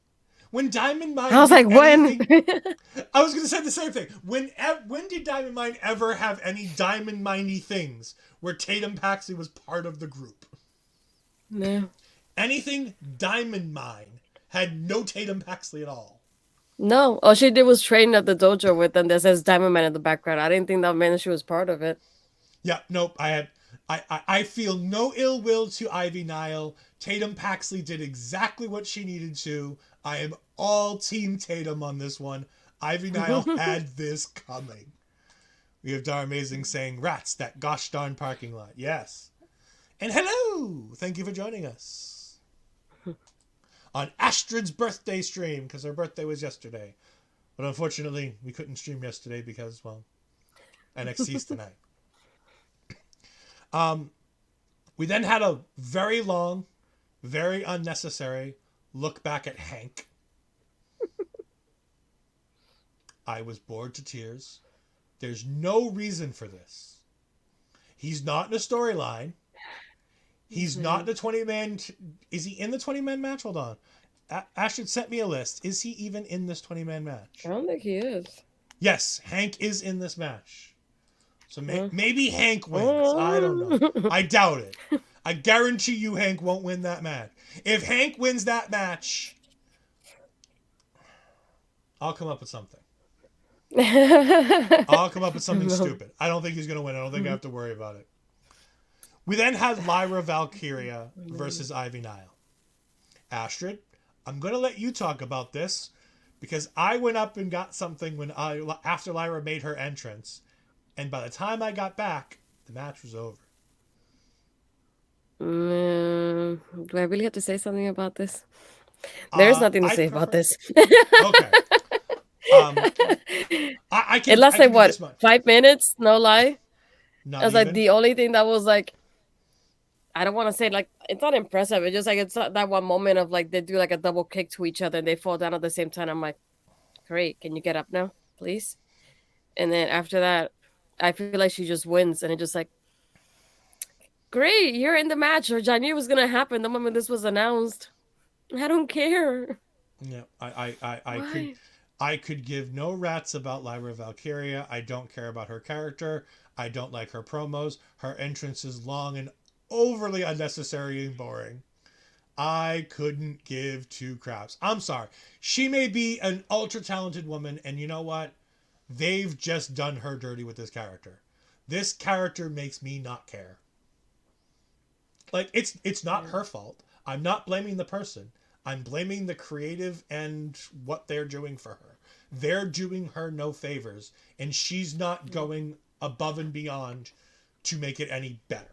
When Diamond Mine, I was like, when? I was going to say the same thing. When did Diamond Mine ever have any Diamond Miney things where Tatum Paxley was part of the group? No. Anything Diamond Mine had no Tatum Paxley at all. No, all she did was train at the dojo with them. That says Diamond Man in the background. I didn't think that meant she was part of it. Yeah, nope. I feel no ill will to Ivy Nile. Tatum Paxley did exactly what she needed to. I am all Team Tatum on this one. Ivy Nile had this coming. We have Dar Amazing saying, rats, that gosh darn parking lot. Yes. And hello! Thank you for joining us on Astrid's birthday stream, because her birthday was yesterday. But unfortunately, we couldn't stream yesterday because, well, NXT's tonight. We then had a very long, very unnecessary look back at Hank. I was bored to tears. There's no reason for this. He's not in a storyline. He's not in the 20-man... Is he in the 20-man match? Hold on. Astrid sent me a list. Is he even in this 20-man match? I don't think he is. Yes, Hank is in this match. So maybe Hank wins. I don't know. I doubt it. I guarantee you Hank won't win that match. If Hank wins that match, I'll come up with something. I'll come up with something stupid. I don't think he's going to win. I don't think I have to worry about it. We then had Lyra Valkyria versus Ivy Nile. Astrid, I'm going to let you talk about this because I went up and got something after Lyra made her entrance. And by the time I got back, the match was over. Do I really have to say something about this? There's nothing to say about this. Okay. I can, it lasted, what, 5 minutes? No lie. Not I was even. like, the only thing that was like, I don't want to say like, it's not impressive. It's just like, it's that one moment of like, they do like a double kick to each other and they fall down at the same time. I'm like, great. Can you get up now, please? And then after that, I feel like she just wins. And it's just like, great, you're in the match. Or I knew it was going to happen the moment this was announced. I don't care. Yeah, I could give no rats about Lyra Valkyria. I don't care about her character. I don't like her promos. Her entrance is long and overly unnecessary and boring. I couldn't give two craps. I'm sorry. She may be an ultra talented woman, and you know what? They've just done her dirty with this character. This character makes me not care. Like, it's not her fault. I'm not blaming the person. I'm blaming the creative and what they're doing for her. They're doing her no favors, and she's not going above and beyond to make it any better.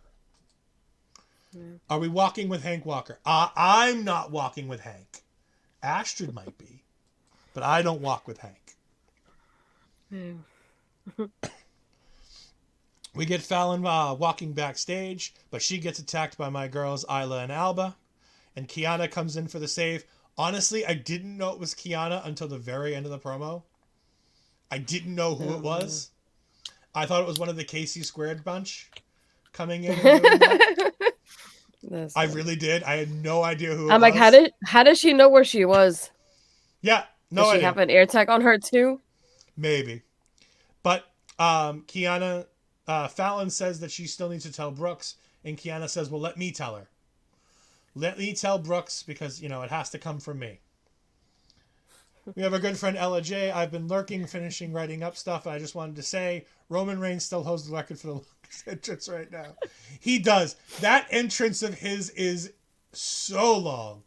Are we walking with Hank Walker? I'm not walking with Hank. Astrid might be, but I don't walk with Hank. We get Fallon walking backstage, but she gets attacked by my girls Isla and Alba, and Kiana comes in for the save. Honestly, I didn't know it was Kiana until the very end of the promo. I didn't know who it was. I thought it was one of the KC Squared bunch coming in and doing that. I really did. I had no idea who it was. I'm like, how did she know where she was? Yeah, no idea. Did she have an air tag on her too? Maybe. But Kiana Fallon says that she still needs to tell Brooks, and Kiana says, well, let me tell her. Let me tell Brooks because, it has to come from me. We have our good friend Ella J. I've been lurking, finishing writing up stuff. I just wanted to say Roman Reigns still holds the record for the longest entrance right now. He does. That entrance of his is so long.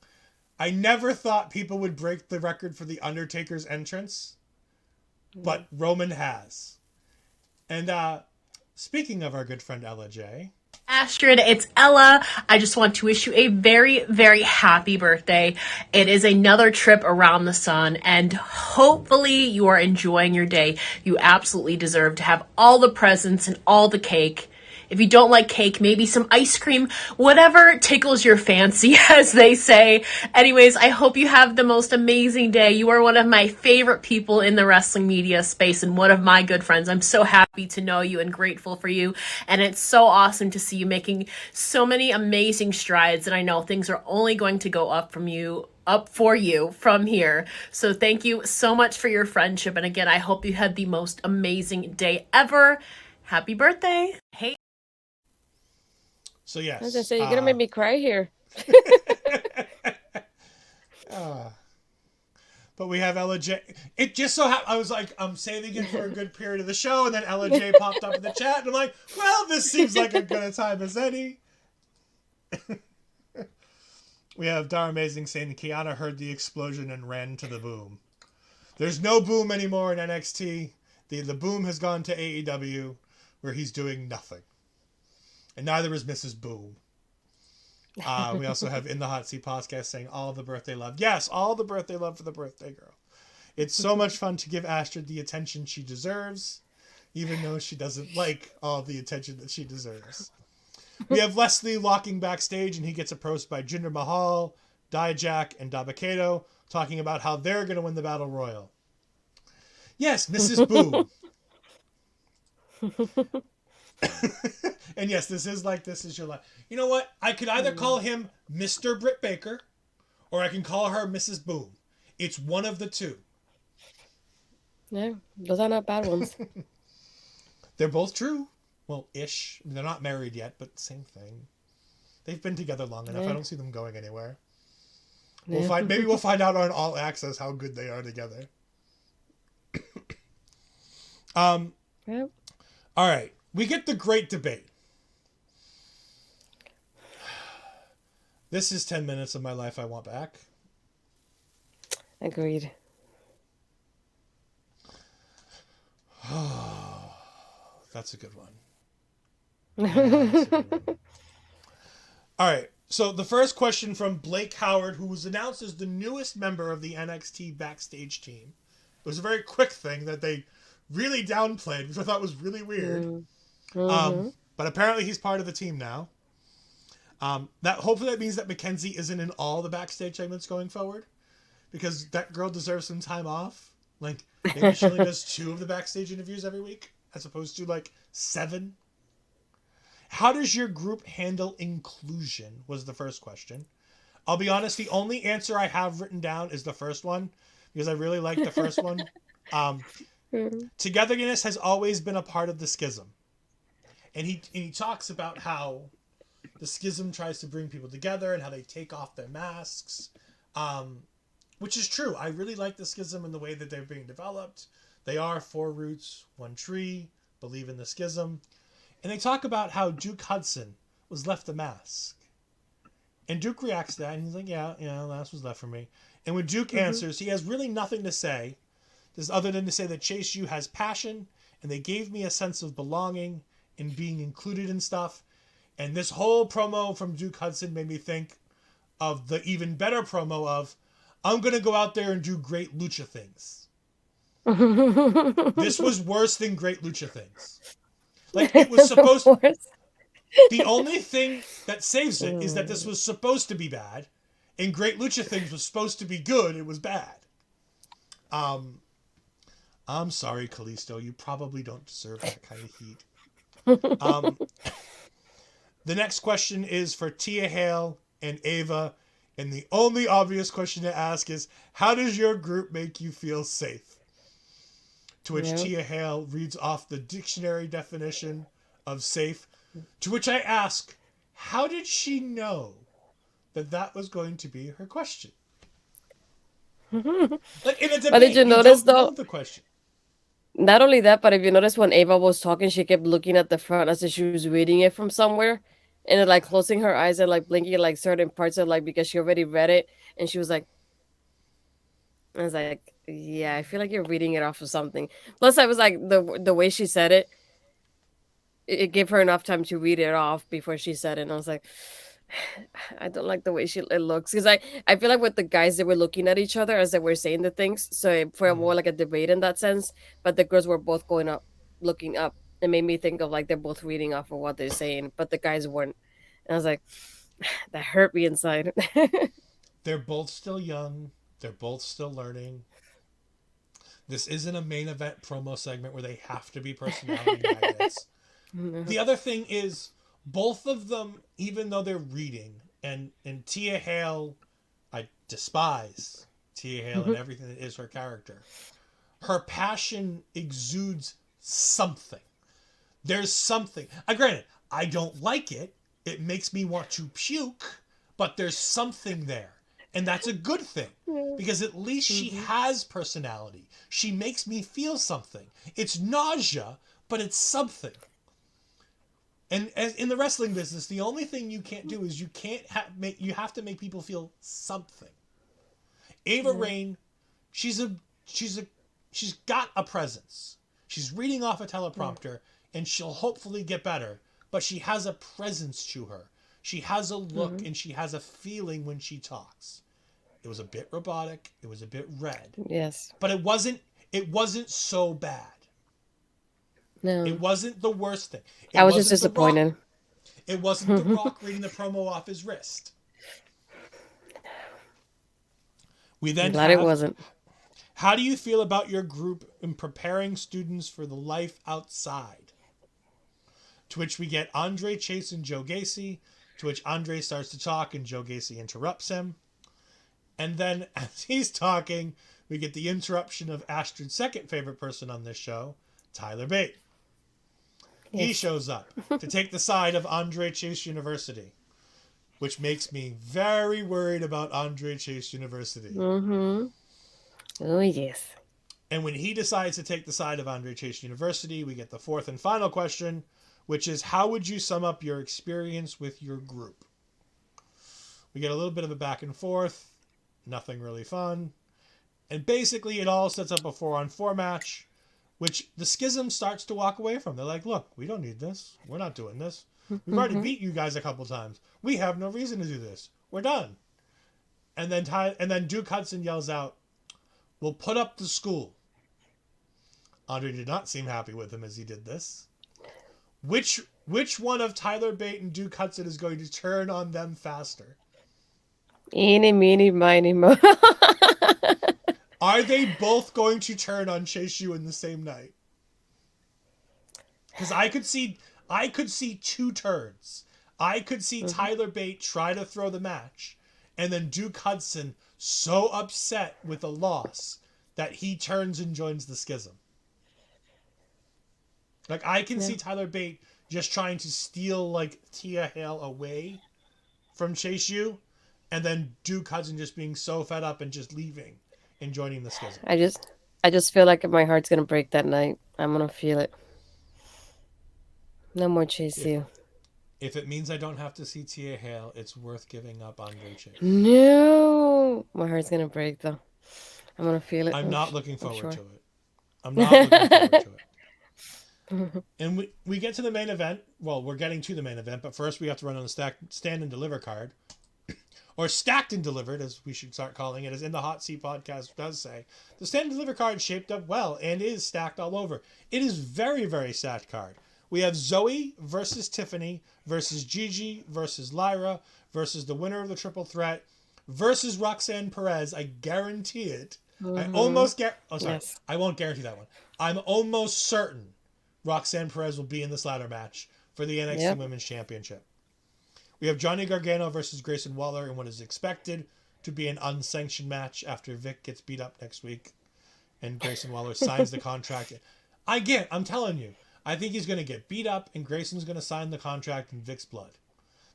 I never thought people would break the record for The Undertaker's entrance, but Roman has. And speaking of our good friend Ella J. Astrid, it's Ella. I just want to wish you a very, very happy birthday. It is another trip around the sun, and hopefully you are enjoying your day. You absolutely deserve to have all the presents and all the cake. If you don't like cake, maybe some ice cream, whatever tickles your fancy, as they say. Anyways, I hope you have the most amazing day. You are one of my favorite people in the wrestling media space and one of my good friends. I'm so happy to know you and grateful for you. And it's so awesome to see you making so many amazing strides. And I know things are only going to go up for you from here. So thank you so much for your friendship. And again, I hope you had the most amazing day ever. Happy birthday. Hey. So yes. As I say, you're going to make me cry here. But we have Ella J. It just so happened, I was like, I'm saving it for a good period of the show, and then Ella J popped up in the chat, and I'm like, well, this seems like as good a time as any. We have Dar Amazing saying Kiana heard the explosion and ran to the boom. There's no boom anymore in NXT. The boom has gone to AEW, where he's doing nothing. And neither is Mrs. Boom. We also have In the Hot Seat podcast saying all the birthday love. Yes, all the birthday love for the birthday girl. It's so much fun to give Astrid the attention she deserves, even though she doesn't like all the attention that she deserves. We have Leslie walking backstage, and he gets approached by Jinder Mahal, Dijak, and Dabba-Kato, talking about how they're going to win the Battle Royal. Yes, Mrs. Boom. And yes, this is your life. You know what? I could either call him Mr. Britt Baker, or I can call her Mrs. Boom. It's one of the two. No, those are not bad ones. They're both true. Well, ish. They're not married yet, but same thing. They've been together long enough. I don't see them going anywhere. Maybe we'll find out on All Access how good they are together. Yep. All right. We get the great debate. This is 10 minutes of my life I want back. Agreed. That's a good one. Yeah, that's a good one. All right. So the first question from Blake Howard, who was announced as the newest member of the NXT backstage team. It was a very quick thing that they really downplayed, which I thought was really weird. Mm-hmm. But apparently he's part of the team now. Hopefully that means that Mackenzie isn't in all the backstage segments going forward, because that girl deserves some time off. Like, maybe she only does 2 of the backstage interviews every week as opposed to 7. How does your group handle inclusion was the first question. I'll be honest, the only answer I have written down is the first one, because I really like the first one. Togetherness has always been a part of the schism. And he talks about how the schism tries to bring people together and how they take off their masks, which is true. I really like the schism and the way that they're being developed. They are 4 roots, 1 tree, believe in the schism. And they talk about how Duke Hudson was left a mask. And Duke reacts to that, and he's like, yeah, last was left for me. And when Duke answers, he has really nothing to say, other than to say that Chase U has passion, and they gave me a sense of belonging and being included in stuff. And this whole promo from Duke Hudson made me think of the even better promo of, I'm going to go out there and do great lucha things. This was worse than great lucha things. It was supposed to... The only thing that saves it is that this was supposed to be bad, and Great Lucha Things was supposed to be good. It was bad. I'm sorry, Kalisto. You probably don't deserve that kind of heat. The next question is for Tia Hale and Ava, and the only obvious question to ask is, how does your group make you feel safe? To which Tia Hale reads off the dictionary definition of safe. To which I ask, how did she know that was going to be her question? Like in a debate, But did you notice don't know though? the question. Not only that, but if you notice when Ava was talking, she kept looking at the front as if she was reading it from somewhere, and then, like closing her eyes and like blinking like certain parts of like because she already read it, and she was like, I was like, yeah, I feel like you're reading it off of something. Plus, I was like the way she said it, it gave her enough time to read it off before she said it. And I was like, I don't like the way it looks because I feel like with the guys they were looking at each other as they were saying the things, so it felt more like a debate in that sense. But the girls were both going up, looking up. It made me think of like they're both reading off of what they're saying, but the guys weren't. And I was like, that hurt me inside. They're both still young. They're both still learning. This isn't a main event promo segment where they have to be personality magnets. The other thing is, both of them, even though they're reading, and Tia Hale, I despise Tia Hale and everything that is her character. Her passion exudes something. There's something. Granted, I don't like it. It makes me want to puke, but there's something there. And that's a good thing, because at least she has personality. She makes me feel something. It's nausea, but it's something. And as in the wrestling business, the only thing you can't do is you have to make people feel something. Ava Raine, she's got a presence. She's reading off a teleprompter, and she'll hopefully get better. But she has a presence to her. She has a look, and she has a feeling when she talks. It was a bit robotic. It was a bit red. Yes. But it wasn't so bad. No. It wasn't the worst thing. I was just disappointed. It wasn't The Rock reading the promo off his wrist. We then Glad it wasn't. How do you feel about your group in preparing students for the life outside? To which we get Andre Chase and Joe Gacy, to which Andre starts to talk and Joe Gacy interrupts him. And then as he's talking, we get the interruption of Astrid's second favorite person on this show, Tyler Bate. Yes. He shows up to take the side of Andre Chase University, which makes me very worried about Andre Chase University. Mm-hmm. Oh, yes. And when he decides to take the side of Andre Chase University, we get the fourth and final question, which is, how would you sum up your experience with your group? We get a little bit of a back and forth, nothing really fun. And basically it all sets up a 4-on-4 match, which the Schism starts to walk away from. They're like, look, we don't need this. We're not doing this. We've already beat you guys a couple times. We have no reason to do this. We're done. And then Duke Hudson yells out, we'll put up the school. Andre did not seem happy with him as he did this. Which one of Tyler Bate and Duke Hudson is going to turn on them faster? Eeny, meeny, miny, mo. Are they both going to turn on Chase U in the same night? Because I could see two turns. I could see Tyler Bate try to throw the match, and then Duke Hudson so upset with a loss that he turns and joins the Schism. Like, I can see Tyler Bate just trying to steal, like, Tia Hale away from Chase U, and then Duke Hudson just being so fed up and just leaving and joining the Schism. I just feel like my heart's gonna break that night. I'm gonna feel it. No more Chase U. If it means I don't have to see Tia Hale, it's worth giving up Andre Chase. No, my heart's gonna break though. I'm gonna feel it. I'm not looking forward to it. I'm not looking forward to it. And we get to the main event. Well, we're getting to the main event, but first we have to run on the stand and deliver card. Or stacked and delivered, as we should start calling it, as In the Hot Seat podcast does say. The stand and deliver card shaped up well and is stacked all over. It is very, very stacked card. We have Zoe versus Tiffany versus Gigi versus Lyra versus the winner of the triple threat versus Roxanne Perez. I guarantee it. I almost I won't guarantee that one. I'm almost certain Roxanne Perez will be in this ladder match for the NXT Women's Championship. We have Johnny Gargano versus Grayson Waller in what is expected to be an unsanctioned match after Vic gets beat up next week and Grayson Waller signs the contract. I'm telling you, I think he's going to get beat up, and Grayson's going to sign the contract in Vic's blood.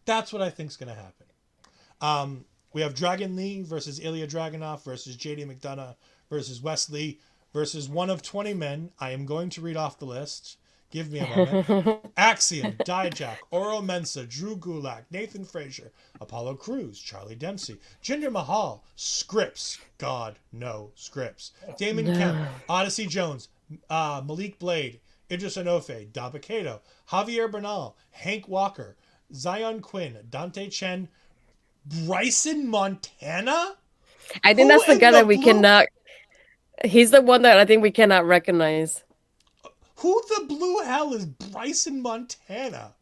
That's what I think's going to happen. We have Dragon Lee versus Ilya Dragunov versus JD McDonough versus Wesley versus one of 20 men. I am going to read off the list. Give me a moment. Axiom, Dijak, Oro Mensah, Drew Gulak, Nathan Frazier, Apollo Crews, Charlie Dempsey, Jinder Mahal, Scripps. God, no Scripps. Damon Kemp, Odyssey Jones, Malik Blade, Idris Enofe, Dabakato, Javier Bernal, Hank Walker, Zion Quinn, Dante Chen, Bryson Montana? I think that's the guy that we cannot. He's the one that I think we cannot recognize. Who the blue hell is Bryson Montana?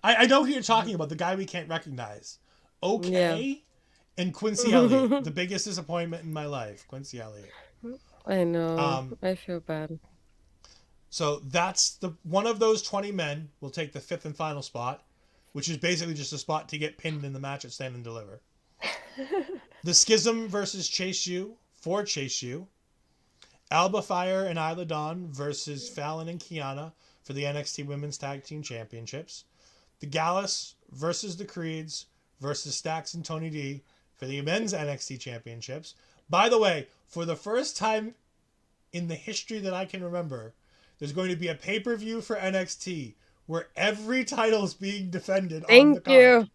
I know who you're talking about, the guy we can't recognize. Okay. Yeah. And Quincy Elliott, the biggest disappointment in my life. Quincy Elliott. I know. I feel bad. So that's one of those 20 men will take the 5th and final spot, which is basically just a spot to get pinned in the match at Stand and Deliver. The Schism versus Chase U for Chase U. Alba Fire and Isla Dawn versus Fallon and Kiana for the NXT Women's Tag Team Championships. The Gallus versus the Creeds versus Stax and Tony D for the Men's NXT Championships. By the way, for the first time in the history that I can remember, there's going to be a pay-per-view for NXT where every title is being defended on the card. Thank you.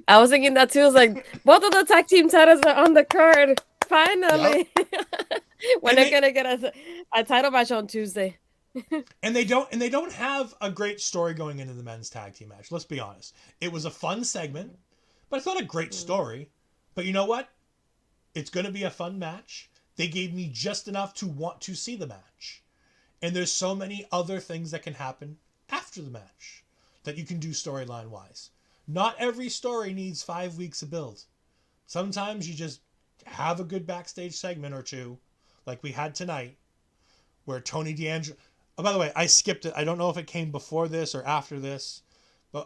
I was thinking that too. I was like, both of the tag team titles are on the card. Finally. Yep. When they're gonna get a title match on Tuesday. and they don't have a great story going into the men's tag team match. Let's be honest. It was a fun segment, but it's not a great story. But you know what? It's gonna be a fun match. They gave me just enough to want to see the match. And there's so many other things that can happen after the match that you can do storyline wise. Not every story needs 5 weeks of build. Sometimes you just have a good backstage segment or two, like we had tonight, where Tony D'Angelo... Oh, by the way, I skipped it. I don't know if it came before this or after this. But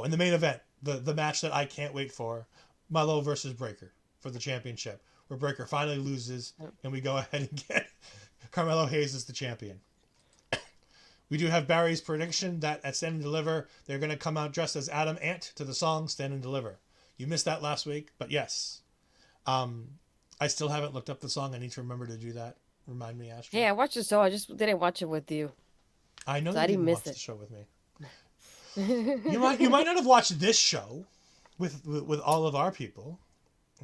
in the main event, the match that I can't wait for, Milo versus Breakker for the championship, where Breakker finally loses, and we go ahead and get Carmelo Hayes as the champion. We do have Barry's prediction that at Stand and Deliver, they're going to come out dressed as Adam Ant to the song Stand and Deliver. You missed that last week, but yes. I still haven't looked up the song. I need to remember to do that. Remind me, Astrid. Hey, I watched the show. I just didn't watch it with you. I know you didn't watch the show with me. You might not have watched this show with all of our people.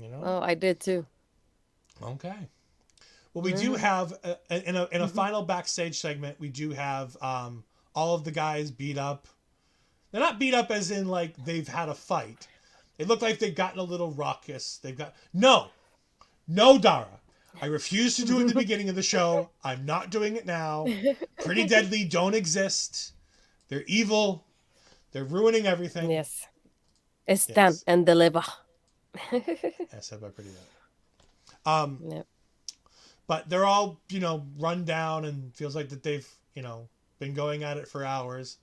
You know. Oh, I did too. Okay. Well, we do have in a final backstage segment. We do have all of the guys beat up. They're not beat up as in like they've had a fight. It looked like they've gotten a little raucous. No, Dara. I refuse to do it in the beginning of the show. I'm not doing it now. Pretty Deadly don't exist. They're evil. They're ruining everything. Yes. Stand and deliver. Said by Pretty Deadly. Yep. But they're all, run down and feels like that they've, been going at it for hours.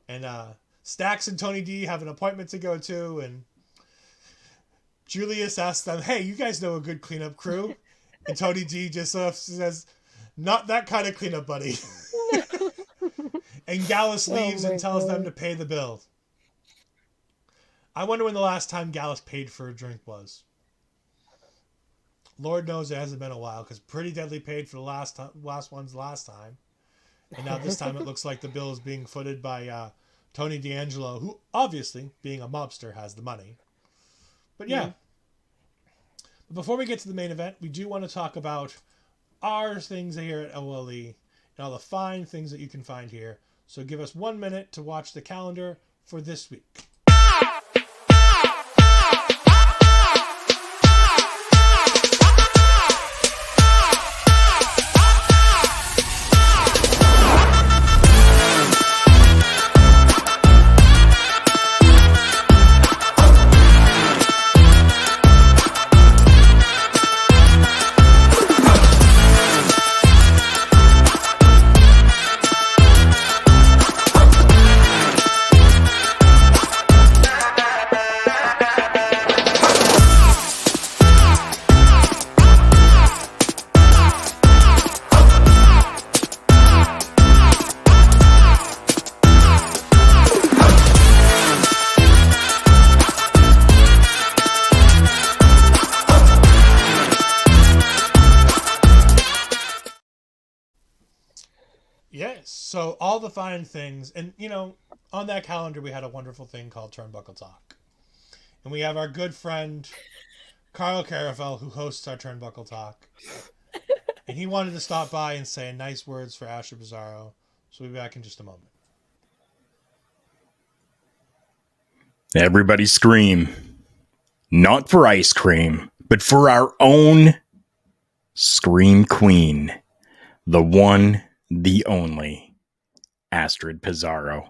And Stax and Tony D have an appointment to go to, and Julius asks them, hey, you guys know a good cleanup crew? And Tony D just says, not that kind of cleanup, buddy. And Gallus leaves and tells them to pay the bill. I wonder when the last time Gallus paid for a drink was. Lord knows it hasn't been a while, because Pretty Deadly paid for the last time. And now this time it looks like the bill is being footed by Tony D'Angelo, who obviously, being a mobster, has the money. But yeah. But before we get to the main event, we do want to talk about our things here at OLE and all the fine things that you can find here. So give us 1 minute to watch the calendar for this week. Yes. So all the fine things, and on that calendar we had a wonderful thing called Turnbuckle Talk, and we have our good friend Carl Carafel who hosts our Turnbuckle Talk, and he wanted to stop by and say nice words for Astrid Pizarro. So we'll be back in just a moment. Everybody scream. Not for ice cream, but for our own Scream Queen. The one, the only, Astrid Pizarro.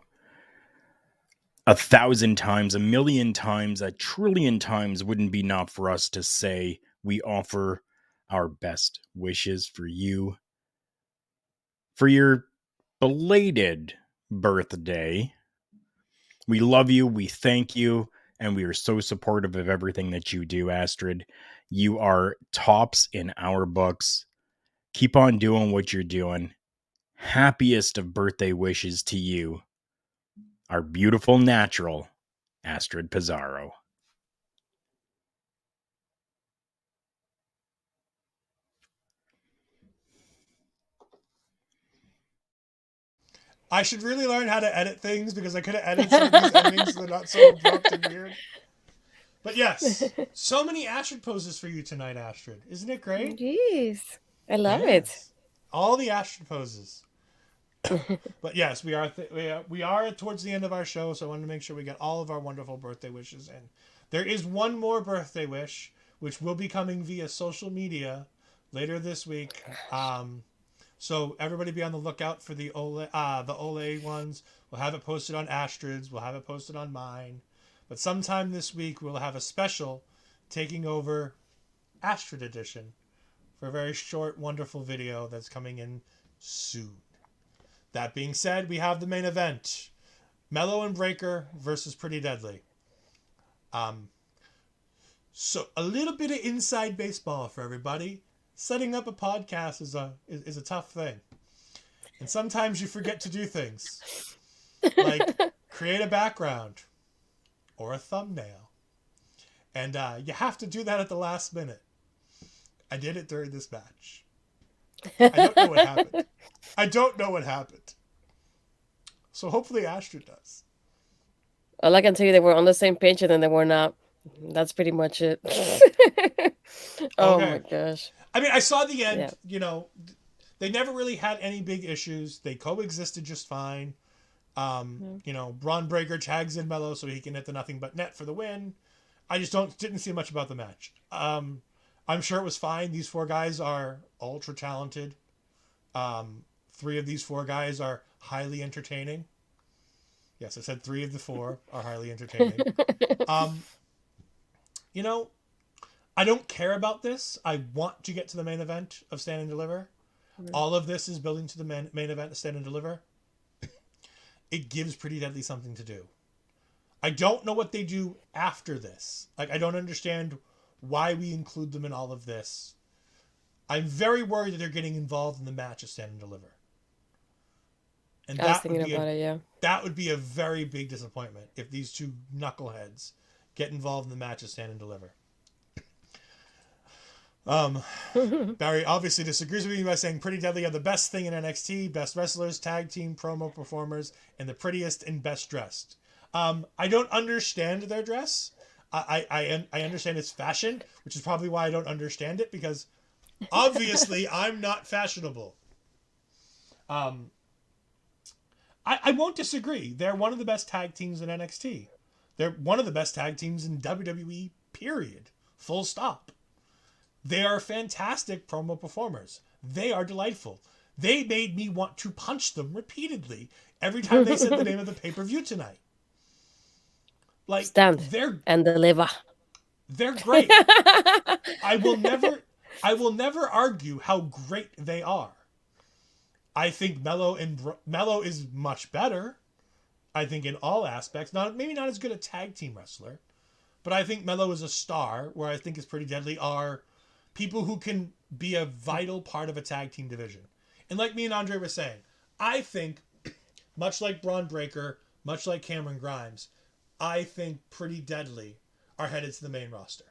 1,000 times, 1,000,000 times, 1,000,000,000,000 times wouldn't be enough for us to say we offer our best wishes for you. For your belated birthday. We love you, we thank you, and we are so supportive of everything that you do, Astrid. You are tops in our books. Keep on doing what you're doing. Happiest of birthday wishes to you, our beautiful natural, Astrid Pizarro. I should really learn how to edit things because I could have edited some of these endings so they're not so abrupt and weird. But yes, so many Astrid poses for you tonight, Astrid. Isn't it great? Jeez. I love Yes. All the Astrid poses. But yes, we are towards the end of our show, so I wanted to make sure we get all of our wonderful birthday wishes in. There is one more birthday wish, which will be coming via social media later this week. So everybody be on the lookout for the Ol'Ed ones. We'll have it posted on Astrid's. We'll have it posted on mine. But sometime this week, we'll have a special taking over Astrid Edition for a very short, wonderful video that's coming in soon. That being said, we have the main event. Mello and Breaker versus Pretty Deadly. So a little bit of inside baseball for everybody. Setting up a podcast is a tough thing. And sometimes you forget to do things. Like create a background or a thumbnail. And you have to do that at the last minute. I did it during this match. I don't know what happened. I don't know what happened. So hopefully Astrid does. All I can tell you, they were on the same page and then they were not. That's pretty much it. Oh Okay. my gosh. I mean, I saw the end, they never really had any big issues. They coexisted just fine. Braun Breaker tags in Mello so he can hit the nothing but net for the win. I just didn't see much about the match. I'm sure it was fine. These four guys are ultra talented. 3 of these 4 guys are highly entertaining. Yes, I said 3 of the 4 are highly entertaining. I don't care about this. I want to get to the main event of Stand and Deliver. All of this is building to the main event of Stand and Deliver. It gives Pretty Deadly something to do. I don't know what they do after this. Like, I don't understand why we include them in all of this. I'm very worried that they're getting involved in the match of Stand and Deliver. And I was thinking about it, yeah. That would be a very big disappointment if these 2 knuckleheads get involved in the match of Stand and Deliver. Barry obviously disagrees with me by saying Pretty Deadly are the best thing in NXT, best wrestlers, tag team, promo performers, and the prettiest and best dressed. I don't understand their dress. I understand it's fashion, which is probably why I don't understand it, because obviously I'm not fashionable. I won't disagree. They're one of the best tag teams in NXT. They're one of the best tag teams in WWE, period. Full stop. They are fantastic promo performers. They are delightful. They made me want to punch them repeatedly every time they said the name of the pay-per-view tonight. Like, Stand and deliver. They're great. I will never argue how great they are. I think Mello is much better. I think in all aspects, maybe not as good a tag team wrestler, but I think Mello is a star. Where I think is Pretty Deadly are people who can be a vital part of a tag team division. And like me and Andre were saying, I think much like Braun Breaker, much like Cameron Grimes, I think Pretty Deadly are headed to the main roster.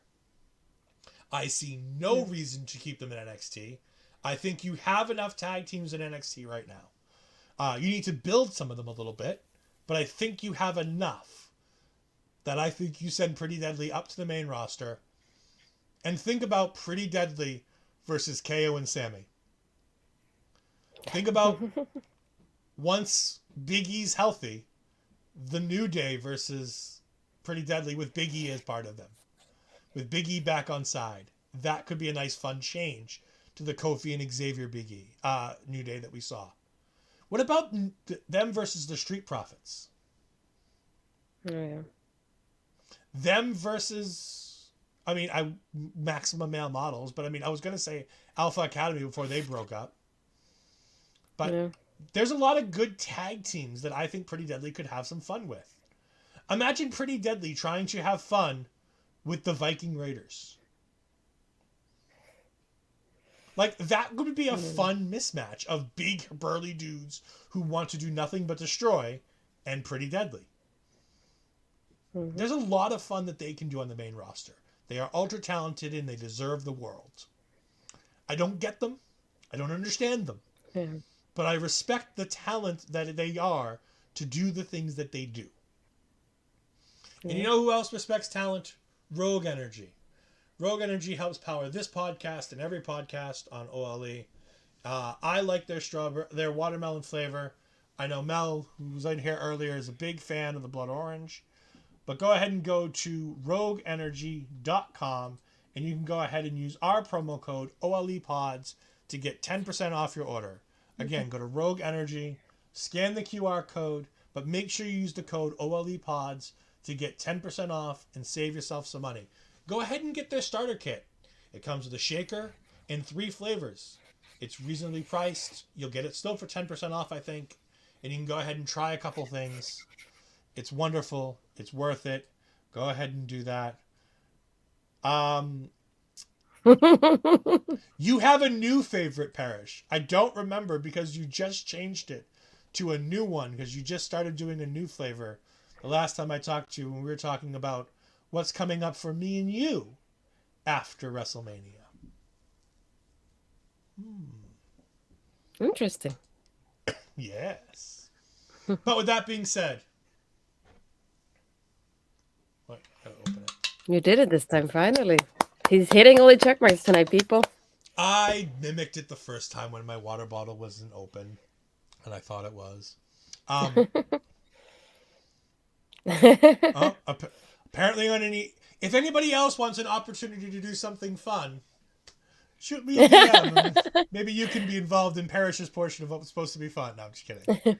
I see no reason to keep them in NXT. I think you have enough tag teams in NXT right now. You need to build some of them a little bit, but I think you have enough that I think you send Pretty Deadly up to the main roster and think about Pretty Deadly versus KO and Sammy. Think about once Big E's healthy, the New Day versus Pretty Deadly with Big E as part of them. With Big E back on side. That could be a nice fun change to the Kofi and Xavier Big E New Day that we saw. What about them versus the Street Profits? Oh, yeah. Them versus, Maximum Male Models, but I was going to say Alpha Academy before they broke up. But Yeah. there's a lot of good tag teams that I think Pretty Deadly could have some fun with. Imagine Pretty Deadly trying to have fun with the Viking Raiders. Like, that would be a fun mismatch of big, burly dudes who want to do nothing but destroy and Pretty Deadly. There's a lot of fun that they can do on the main roster. They are ultra talented and they deserve the world. I don't get them. I don't understand them. Yeah. But I respect the talent that they are to do the things that they do. And you know who else respects talent? Rogue Energy. Rogue Energy helps power this podcast and every podcast on OLE. I like their watermelon flavor. I know Mel, who was in here earlier, is a big fan of the blood orange. But go ahead and go to rogueenergy.com and you can go ahead and use our promo code OLEPods to get 10% off your order. Again, go to Rogue Energy, scan the QR code, but make sure you use the code OLEPods to get 10% off and save yourself some money. Go ahead and get their starter kit. It comes with a shaker and 3 flavors. It's reasonably priced. You'll get it still for 10% off, I think. And you can go ahead and try a couple things. It's wonderful. It's worth it. Go ahead and do that. You have a new favorite, Parrish. I don't remember because you just changed it to a new one because you just started doing a new flavor. The last time I talked to you, when we were talking about what's coming up for me and you after WrestleMania. Interesting. Yes. But with that being said, wait, I gotta open it. You did it this time, finally. He's hitting all the check marks tonight, people. I mimicked it the first time when my water bottle wasn't open, and I thought it was. Apparently, if anybody else wants an opportunity to do something fun, shoot me a DM. Maybe you can be involved in Parrish's portion of what was supposed to be fun. No, I'm just kidding.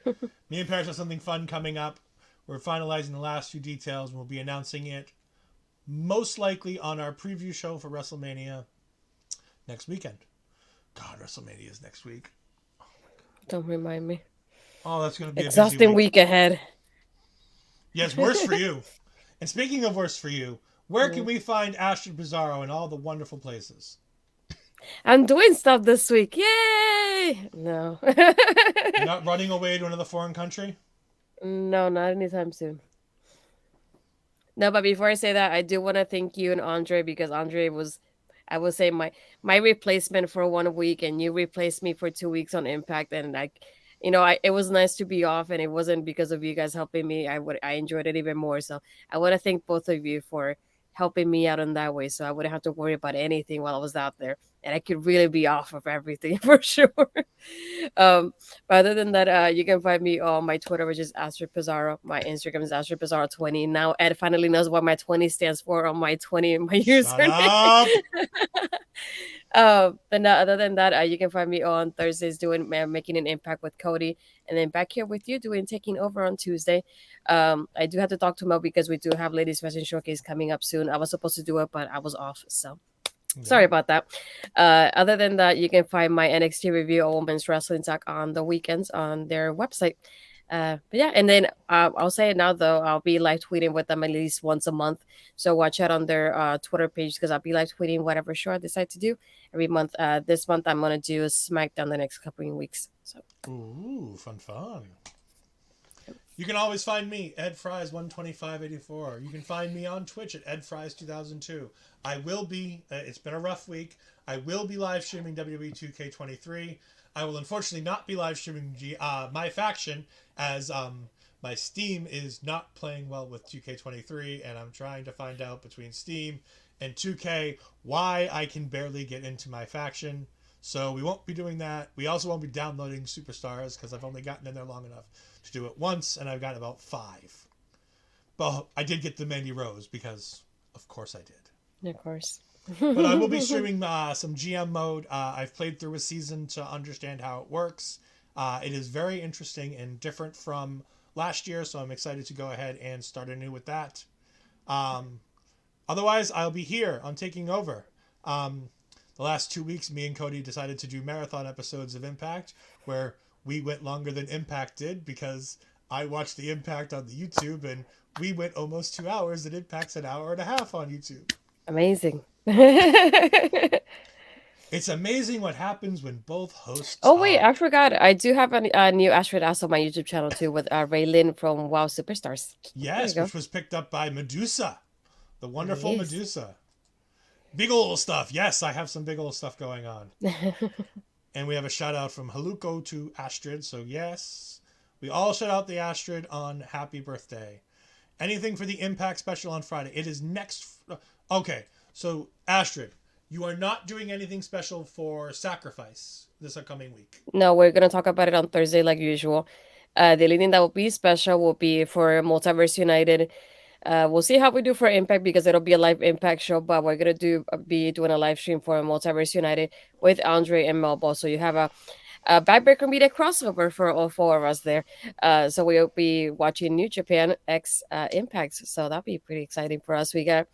Me and Parrish have something fun coming up. We're finalizing the last few details, and we'll be announcing it most likely on our preview show for WrestleMania next weekend. God, WrestleMania is next week. Don't remind me. Oh, that's going to be exhausting a busy week ahead. Yes, worse for you. And speaking of worse for you, where can we find Astrid Pizarro in all the wonderful places? I'm doing stuff this week. Yay! No. You're not running away to another foreign country? No, not anytime soon. No, but before I say that, I do want to thank you and Andre because Andre was, I would say, my replacement for 1 week, and you replaced me for 2 weeks on Impact, and it was nice to be off, and it wasn't because of you guys helping me. I enjoyed it even more. So I want to thank both of you for helping me out in that way, so I wouldn't have to worry about anything while I was out there, and I could really be off of everything for sure. But other than that, you can find me on my Twitter, which is Astrid Pizarro. My Instagram is Astrid Pizarro 20. Now Ed finally knows what my 20 stands for on my 20 in my username. But no, other than that, you can find me on Thursdays doing Making an Impact with Cody, and then back here with you doing Taking Over on Tuesday. I do have to talk to Mo because we do have Ladies Fashion Showcase coming up soon. I was supposed to do it, but I was off, so sorry about that. Other than that, you can find my NXT review of Women's Wrestling Talk on the weekends on their website. But yeah, and then I'll say it now though, I'll be live tweeting with them at least once a month, so watch out on their Twitter page because I'll be live tweeting whatever show I decide to do every month. This month I'm gonna do SmackDown the next couple of weeks. So ooh, fun. You can always find me, Ed Fries 12584. You can find me on Twitch at Ed Fries 2002. I will be. It's been a rough week. I will be live streaming WWE 2K23. I will unfortunately not be live streaming my faction, as my Steam is not playing well with 2K23, and I'm trying to find out between Steam and 2K why I can barely get into my faction. So we won't be doing that. We also won't be downloading Superstars because I've only gotten in there long enough to do it once, and I've got about 5. But I did get the Mandy Rose because, of course, I did. Of course. But I will be streaming some GM mode. I've played through a season to understand how it works. It is very interesting and different from last year, so I'm excited to go ahead and start anew with that. Otherwise, I'll be here on Taking Over. The last 2 weeks, me and Cody decided to do marathon episodes of Impact, where we went longer than Impact did because I watched the Impact on the YouTube, and we went almost 2 hours, and Impact's an hour and a half on YouTube. Amazing. It's amazing what happens when both hosts. Oh wait, I forgot. I do have a new Astrid Ass on my YouTube channel too, with Raylin from WoW Superstars. Yes, which was picked up by Medusa, the wonderful Medusa. Big ol' stuff. Yes, I have some big ol' stuff going on. And we have a shout out from Haluko to Astrid. So yes, we all shout out the Astrid on happy birthday. Anything for the Impact special on Friday? It is next. Okay, so Astrid, you are not doing anything special for Sacrifice this upcoming week. No, we're gonna talk about it on Thursday like usual. The only thing that will be special will be for Multiverse United. We'll see how we do for Impact because it'll be a live Impact show, but we're gonna be doing a live stream for Multiverse United with Andre and Melbo. So you have a Backbreaker Media crossover for all 4 of us there. So we'll be watching New Japan X Impact. So that'll be pretty exciting for us. We got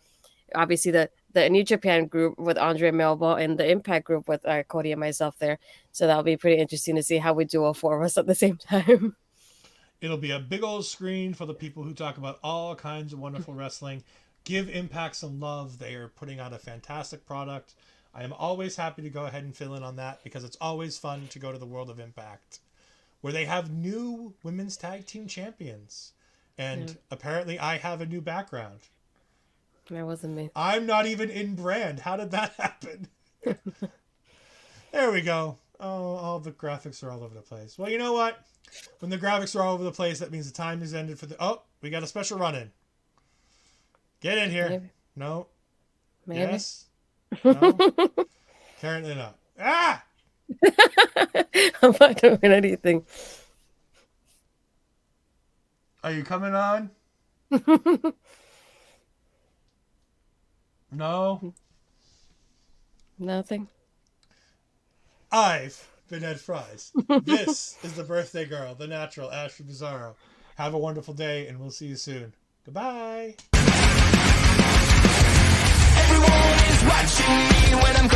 obviously the New Japan group with Andre and Melbo, and the Impact group with Cody and myself there. So that'll be pretty interesting to see how we do all 4 of us at the same time. It'll be a big old screen for the people who talk about all kinds of wonderful wrestling. Give Impact some love. They are putting out a fantastic product. I am always happy to go ahead and fill in on that because it's always fun to go to the World of Impact, where they have new women's tag team champions. And apparently I have a new background. That wasn't me. I'm not even in brand. How did that happen? There we go. Oh, all the graphics are all over the place. Well, you know what? When the graphics are all over the place, that means the time is ended for the... Oh, we got a special run-in. Get in here. Maybe. No. Maybe. Yes. No. Apparently not. Ah! I'm not doing anything. Are you coming on? No. Nothing. I've been Ed Fries. This is the birthday girl, the natural Astrid Pizarro. Have a wonderful day, and we'll see you soon. Goodbye. Everyone is watching me when I'm